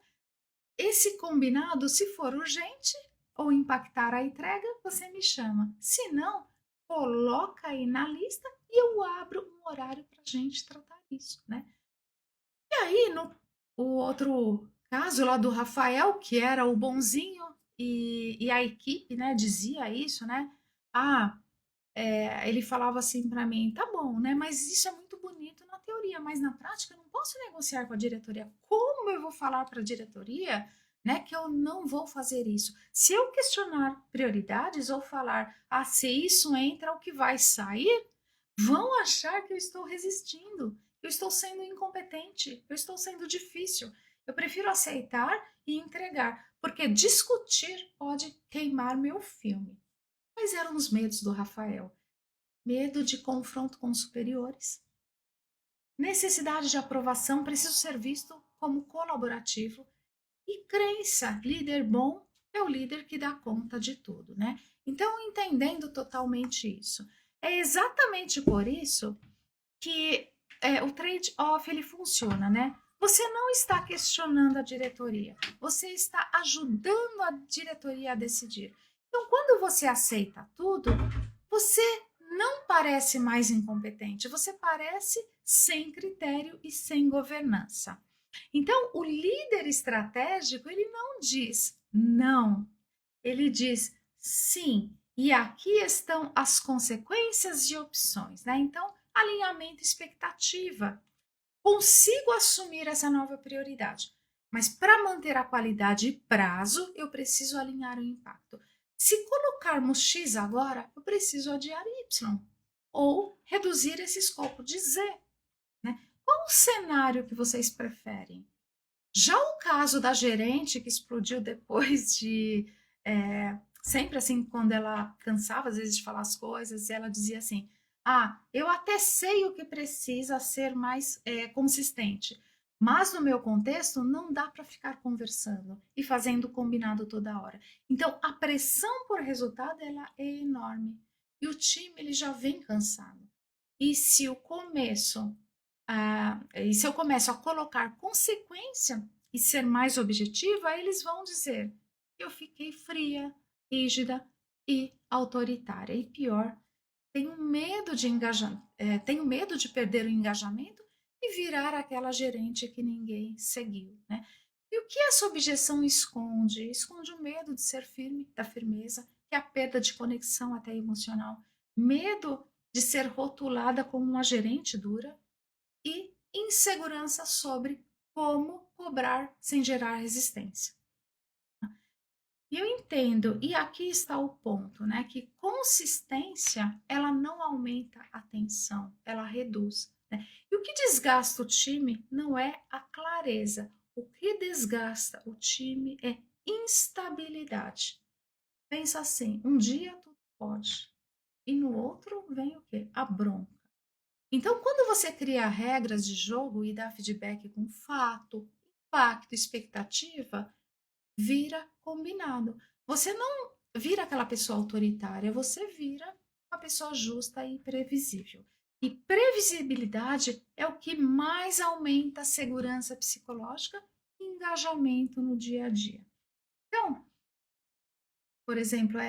esse combinado, se for urgente ou impactar a entrega, você me chama. Se não, coloca aí na lista e eu abro um horário para a gente tratar isso, né? E aí, no o outro caso lá do Rafael, que era o bonzinho, e a equipe, né, dizia isso, né? Ah, ele falava assim para mim, tá bom, né? Mas isso é muito bonito na teoria, mas na prática eu não posso negociar com a diretoria. Como eu vou falar para a diretoria, né, que eu não vou fazer isso? Se eu questionar prioridades ou falar, ah, se isso entra, o que vai sair, vão achar que eu estou resistindo, que eu estou sendo incompetente, eu estou sendo difícil. Eu prefiro aceitar e entregar, porque discutir pode queimar meu filme. Quais eram os medos do Rafael? Medo de confronto com os superiores, necessidade de aprovação, preciso ser visto como colaborativo e crença, líder bom é o líder que dá conta de tudo, né? Então, entendendo totalmente isso, É exatamente por isso que o trade-off ele funciona, né? Você não está questionando a diretoria, você está ajudando a diretoria a decidir. Então, quando você aceita tudo, você não parece mais incompetente, você parece sem critério e sem governança. Então, o líder estratégico, ele não diz não, ele diz sim, e aqui estão as consequências e opções, né? Então, alinhamento e expectativa. Consigo assumir essa nova prioridade, mas para manter a qualidade e prazo, eu preciso alinhar o impacto. Se colocarmos X agora, eu preciso adiar Y ou reduzir esse escopo de Z, né? Qual o cenário que vocês preferem? Já o caso da gerente que explodiu depois de. Sempre assim, quando ela cansava às vezes de falar as coisas, ela dizia assim: Ah, eu até sei o que precisa ser mais consistente, mas no meu contexto não dá para ficar conversando e fazendo combinado toda hora. Então a pressão por resultado ela é enorme e o time ele já vem cansado. E se o começo e se eu começo a colocar consequência e ser mais objetiva, eles vão dizer: eu fiquei fria, rígida e autoritária. E pior, tenho medo de tenho medo de perder o engajamento e virar aquela gerente que ninguém seguiu, né? E o que essa objeção esconde? Esconde o medo de ser firme, da firmeza, que é a perda de conexão até emocional, medo de ser rotulada como uma gerente dura, e insegurança sobre como cobrar sem gerar resistência. E eu entendo, e aqui está o ponto, né, que consistência, ela não aumenta a tensão, ela reduz, né? E o que desgasta o time não é a clareza, o que desgasta o time é instabilidade. Pensa assim, um dia tudo pode, e no outro vem o quê? A bronca. Então, quando você cria regras de jogo e dá feedback com fato, impacto, expectativa, vira combinado. Você não vira aquela pessoa autoritária, você vira uma pessoa justa e previsível. E previsibilidade é o que mais aumenta a segurança psicológica e engajamento no dia a dia. Então, por exemplo,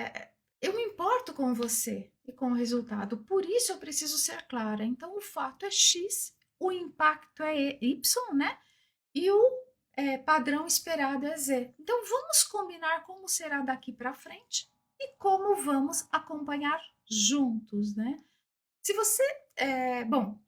eu me importo com você e com o resultado, por isso eu preciso ser clara. Então, o fato é X, o impacto é Y, né? E o padrão esperado é Z. Então, vamos combinar como será daqui para frente e como vamos acompanhar juntos, né? Se você. Bom,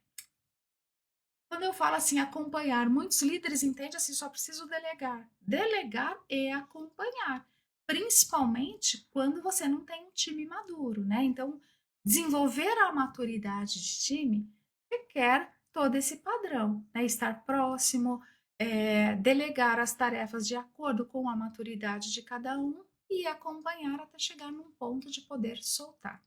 quando eu falo assim, acompanhar, muitos líderes entendem assim, só preciso delegar. Delegar é acompanhar, principalmente quando você não tem um time maduro, né? Então, desenvolver a maturidade de time requer todo esse padrão, né? Estar próximo, delegar as tarefas de acordo com a maturidade de cada um e acompanhar até chegar num ponto de poder soltar.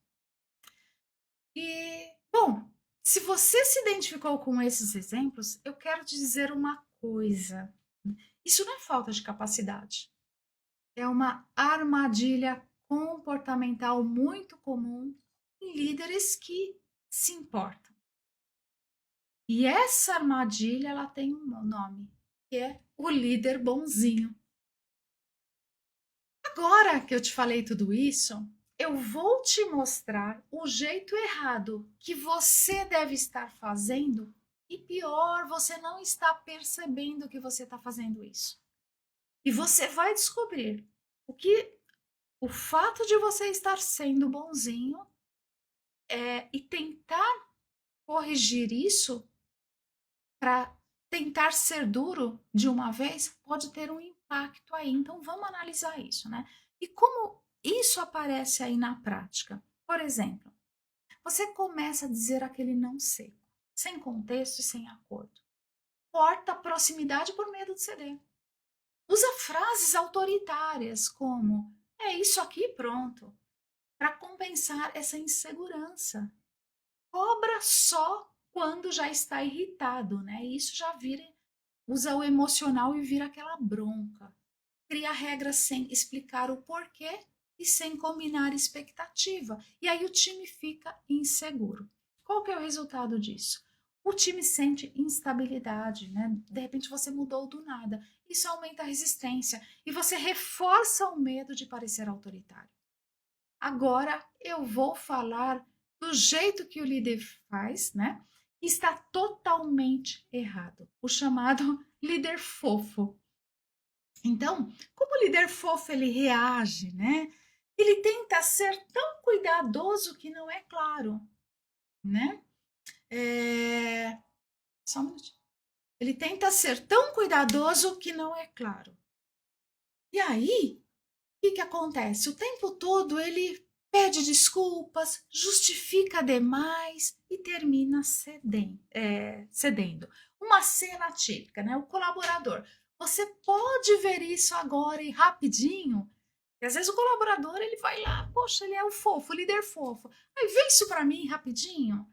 E, bom, se você se identificou com esses exemplos, eu quero te dizer uma coisa. Isso não é falta de capacidade. É uma armadilha comportamental muito comum em líderes que se importam. E essa armadilha, ela tem um nome, que é o líder bonzinho. Agora que eu te falei tudo isso, eu vou te mostrar o jeito errado que você deve estar fazendo e pior, você não está percebendo que você está fazendo isso. E você vai descobrir o fato de você estar sendo bonzinho e tentar corrigir isso para tentar ser duro de uma vez pode ter um impacto aí. Então vamos analisar isso, né? E como isso aparece aí na prática? Por exemplo, você começa a dizer aquele não seco, sem contexto e sem acordo. Corta a proximidade por medo de ceder. Usa frases autoritárias como é isso aqui, pronto, para compensar essa insegurança. Cobra só quando já está irritado, né? Isso já vira, usa o emocional e vira aquela bronca. Cria regras sem explicar o porquê e sem combinar expectativa. E aí o time fica inseguro. Qual que é o resultado disso? O time sente instabilidade, né? De repente você mudou do nada. Isso aumenta a resistência e você reforça o medo de parecer autoritário. Agora eu vou falar do jeito que o líder faz, né? Está totalmente errado. O chamado líder fofo. Então, como o líder fofo ele reage, né? Ele tenta ser tão cuidadoso que não é claro, né? Só um minutinho. Ele tenta ser tão cuidadoso que não é claro. E aí, o que acontece? O tempo todo ele pede desculpas, justifica demais e termina cedendo. Uma cena típica, né? O colaborador. Você pode ver isso agora e rapidinho? E às vezes o colaborador ele vai lá, poxa, ele é o fofo, o líder fofo. Aí vê isso para mim rapidinho.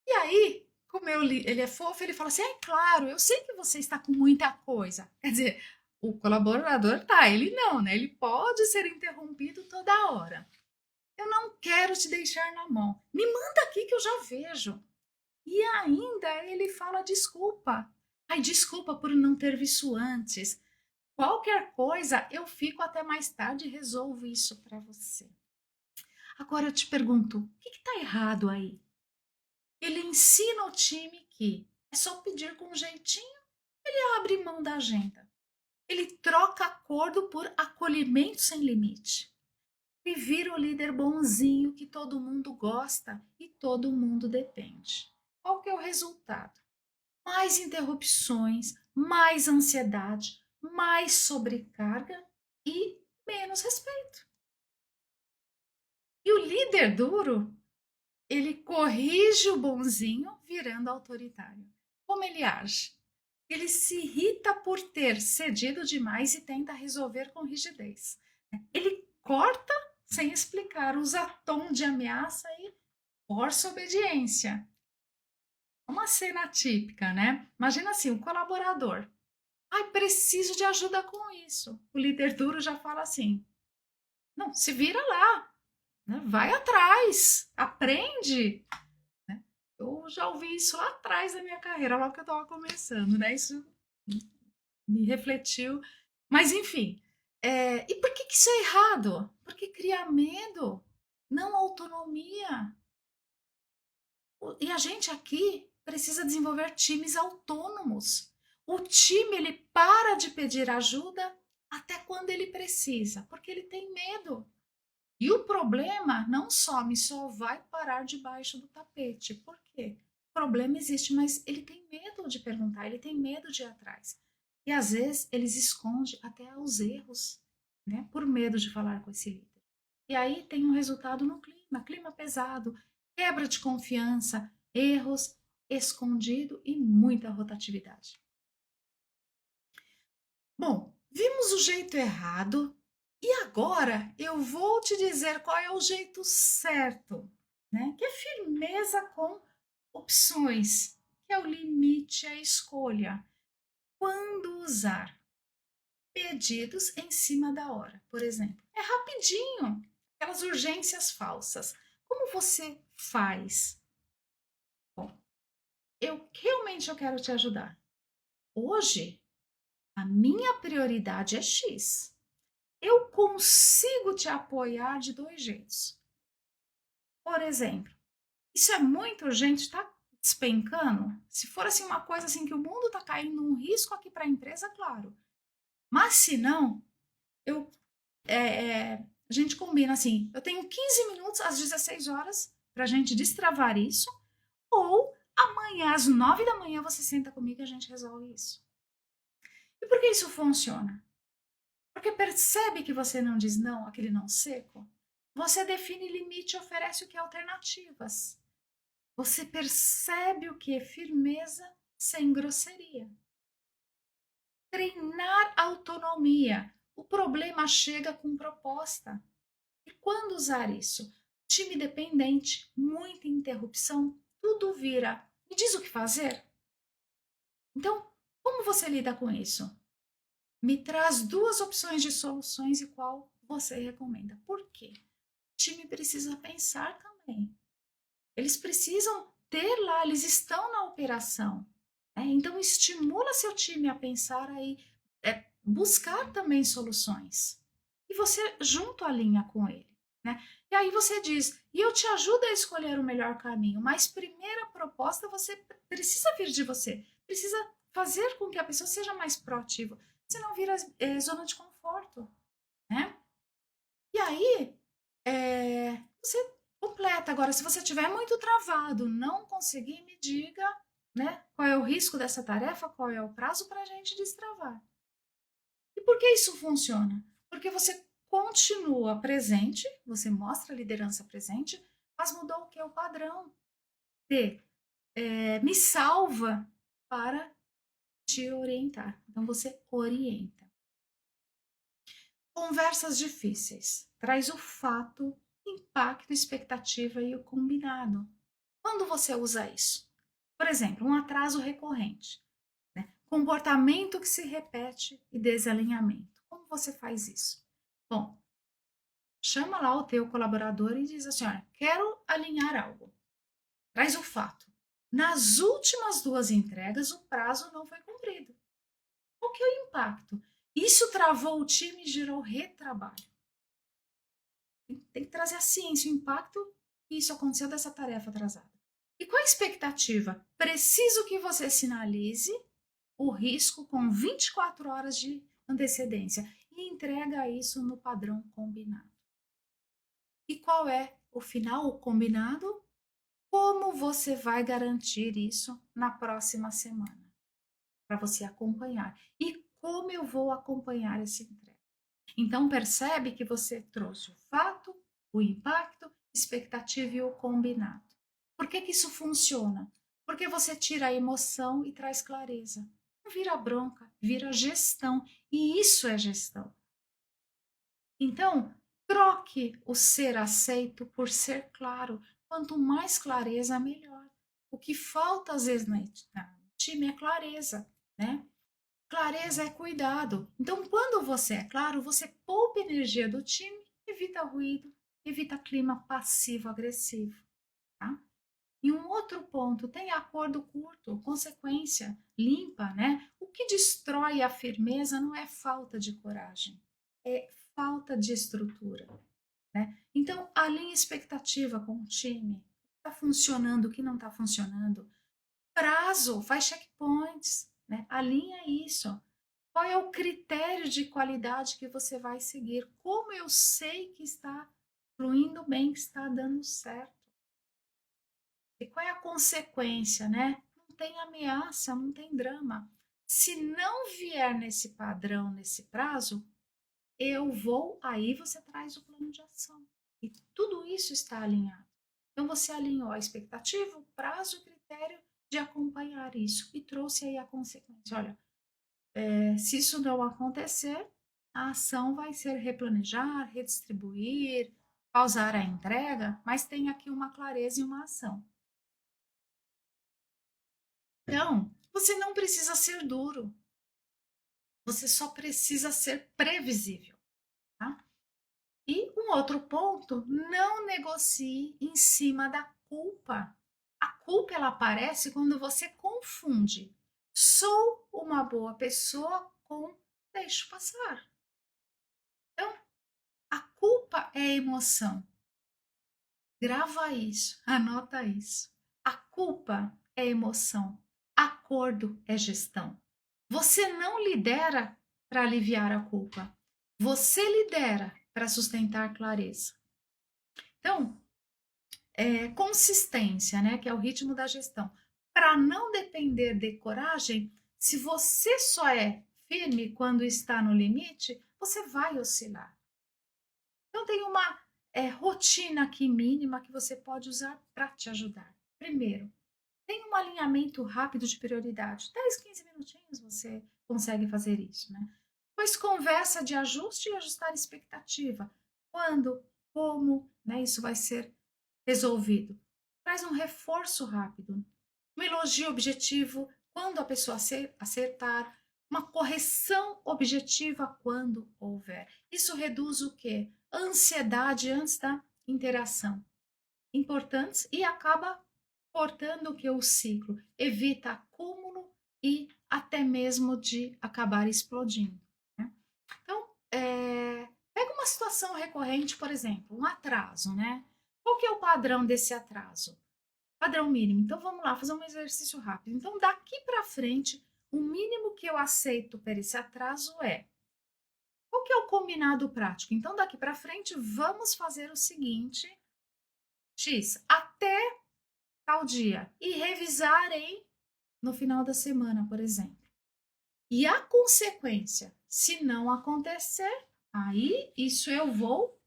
E aí, como ele é fofo, ele fala assim: é claro, eu sei que você está com muita coisa. Quer dizer, o colaborador tá, ele não, né? Ele pode ser interrompido toda hora. Eu não quero te deixar na mão. Me manda aqui que eu já vejo. E ainda ele fala desculpa. Ai, desculpa por não ter visto antes. Qualquer coisa, eu fico até mais tarde e resolvo isso para você. Agora eu te pergunto, o que está errado aí? Ele ensina o time que é só pedir com jeitinho, ele abre mão da agenda. Ele troca acordo por acolhimento sem limite. E vira o líder bonzinho que todo mundo gosta e todo mundo depende. Qual que é o resultado? Mais interrupções, mais ansiedade, mais sobrecarga e menos respeito. E o líder duro, ele corrige o bonzinho virando autoritário. Como ele age? Ele se irrita por ter cedido demais e tenta resolver com rigidez. Ele corta sem explicar, usa tom de ameaça e força obediência. Uma cena típica, né? Imagina assim, o colaborador. Ai, preciso de ajuda com isso. O líder duro já fala assim: não, se vira lá, né? Vai atrás, aprende. Né? Eu já ouvi isso lá atrás da minha carreira, logo que eu estava começando, né? Isso me refletiu. Mas, enfim, e por que isso é errado? Porque cria medo, não autonomia. E a gente aqui precisa desenvolver times autônomos. O time ele para de pedir ajuda até quando ele precisa, porque ele tem medo. E o problema não some, só vai parar debaixo do tapete. Por quê? O problema existe, mas ele tem medo de perguntar, ele tem medo de ir atrás. E às vezes eles escondem até os erros, né? Por medo de falar com esse líder. E aí tem um resultado no clima pesado, quebra de confiança, erros, escondido e muita rotatividade. Bom, vimos o jeito errado e agora eu vou te dizer qual é o jeito certo, né? Que é firmeza com opções, que é o limite à escolha. Quando usar pedidos em cima da hora, por exemplo. É rapidinho, aquelas urgências falsas. Como você faz? Bom, eu quero te ajudar. Hoje, a minha prioridade é X. Eu consigo te apoiar de dois jeitos. Por exemplo, isso é muito urgente, tá despencando? Se for assim uma coisa assim que o mundo tá caindo um risco aqui para a empresa, claro. Mas se não, eu a gente combina assim, eu tenho 15 minutos às 16 horas para a gente destravar isso, ou amanhã às 9 da manhã você senta comigo e a gente resolve isso. E por que isso funciona? Porque percebe que você não diz não, aquele não seco? Você define limite e oferece o que é alternativas. Você percebe o que é firmeza sem grosseria. Treinar autonomia. O problema chega com proposta. E quando usar isso? Time dependente, muita interrupção, tudo vira. Me diz o que fazer? Então, como você lida com isso? Me traz duas opções de soluções e qual você recomenda. Por quê? O time precisa pensar também. Eles precisam ter lá, eles estão na operação. Então, estimula seu time a pensar aí, buscar também soluções. E você junto a linha com ele. Né? E aí você diz, e eu te ajudo a escolher o melhor caminho, mas primeira proposta você precisa vir de você. Precisa fazer com que a pessoa seja mais proativa. Senão vira zona de conforto. Né? E aí, você completa. Agora, se você estiver muito travado, não conseguir, me diga, né, qual é o risco dessa tarefa, qual é o prazo para a gente destravar. E por que isso funciona? Porque você continua presente, você mostra a liderança presente, mas mudou o que é o padrão de me salva para te orientar. Então, você orienta. Conversas difíceis. Traz o fato, impacto, expectativa e o combinado. Quando você usa isso? Por exemplo, um atraso recorrente, né? Comportamento que se repete e desalinhamento. Como você faz isso? Bom, chama lá o teu colaborador e diz assim, olha, quero alinhar algo. Traz o fato. Nas últimas 2 entregas, o prazo não foi cumprido. Qual que é o impacto? Isso travou o time e gerou retrabalho. Tem que trazer a ciência, o impacto que isso aconteceu dessa tarefa atrasada. E qual a expectativa? Preciso que você sinalize o risco com 24 horas de antecedência e entrega isso no padrão combinado. E qual é o final, o combinado? Como você vai garantir isso na próxima semana? Para você acompanhar. E como eu vou acompanhar essa entrega? Então, percebe que você trouxe o fato, o impacto, expectativa e o combinado. Por que isso funciona? Porque você tira a emoção e traz clareza. Não vira bronca, vira gestão. E isso é gestão. Então, troque o ser aceito por ser claro. Quanto mais clareza, melhor. O que falta às vezes no time é clareza, né? Clareza é cuidado. Então, quando você é claro, você poupa energia do time, evita ruído, evita clima passivo-agressivo. Tá? E um outro ponto, tem acordo curto, consequência limpa, né? O que destrói a firmeza não é falta de coragem, é falta de estrutura. Né? Então, alinhe expectativa com o time. Está funcionando, o que não está funcionando. Prazo, faz checkpoints, né? Alinha isso. Qual é o critério de qualidade que você vai seguir? Como eu sei que está fluindo bem, que está dando certo? E qual é a consequência, né? Não tem ameaça, não tem drama. Se não vier nesse padrão, nesse prazo, eu vou, aí você traz o plano de ação. E tudo isso está alinhado. Então você alinhou a expectativa, o prazo, o critério de acompanhar isso e trouxe aí a consequência. Olha, se isso não acontecer, a ação vai ser replanejar, redistribuir, pausar a entrega, mas tem aqui uma clareza e uma ação. Então, você não precisa ser duro, você só precisa ser previsível. Tá? E um outro ponto, não negocie em cima da culpa. A culpa ela aparece quando você confunde. Sou uma boa pessoa com deixo passar. Então, a culpa é emoção. Grava isso, anota isso. A culpa é emoção. Acordo é gestão. Você não lidera para aliviar a culpa. Você lidera para sustentar clareza. Então, consistência, né, que é o ritmo da gestão. Para não depender de coragem, se você só é firme quando está no limite, você vai oscilar. Então, tem uma rotina aqui mínima que você pode usar para te ajudar. Primeiro, tem um alinhamento rápido de prioridade. 10, 15 minutinhos você consegue fazer isso, né? Depois, conversa de ajuste e ajustar a expectativa. Quando, como, né, isso vai ser resolvido. Traz um reforço rápido. Um elogio objetivo quando a pessoa acertar. uma correção objetiva quando houver. Isso reduz o quê? A ansiedade antes da interação. Importantes e acaba cortando o que? O ciclo. Evita acúmulo e até mesmo de acabar explodindo. Né? Então, pega uma situação recorrente, por exemplo, um atraso, né? Qual que é o padrão desse atraso? Padrão mínimo. Então, vamos lá, fazer um exercício rápido. Então, daqui para frente, o mínimo que eu aceito para esse atraso é... Qual que é o combinado prático? Então, daqui para frente, vamos fazer o seguinte... X, até tal dia. E revisarem no final da semana, por exemplo. E a consequência, se não acontecer, aí isso eu vou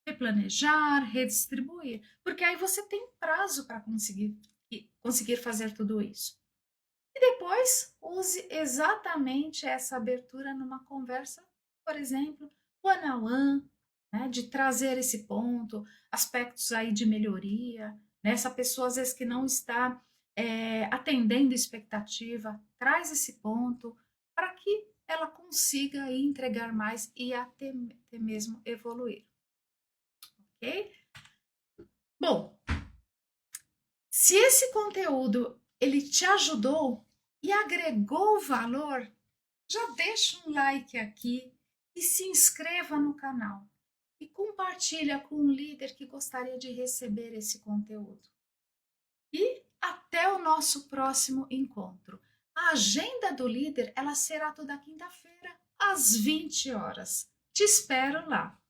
replanejar, redistribuir, porque aí você tem prazo para conseguir fazer tudo isso. E depois use exatamente essa abertura numa conversa, por exemplo, one on one, né, de trazer esse ponto, aspectos aí de melhoria, né, essa pessoa às vezes que não está atendendo expectativa, traz esse ponto para que ela consiga aí entregar mais e até mesmo evoluir, ok? Bom, se esse conteúdo ele te ajudou e agregou valor, já deixa um like aqui e se inscreva no canal e compartilha com um líder que gostaria de receber esse conteúdo. E até o nosso próximo encontro. A agenda do líder, ela será toda quinta-feira às 20 horas. Te espero lá.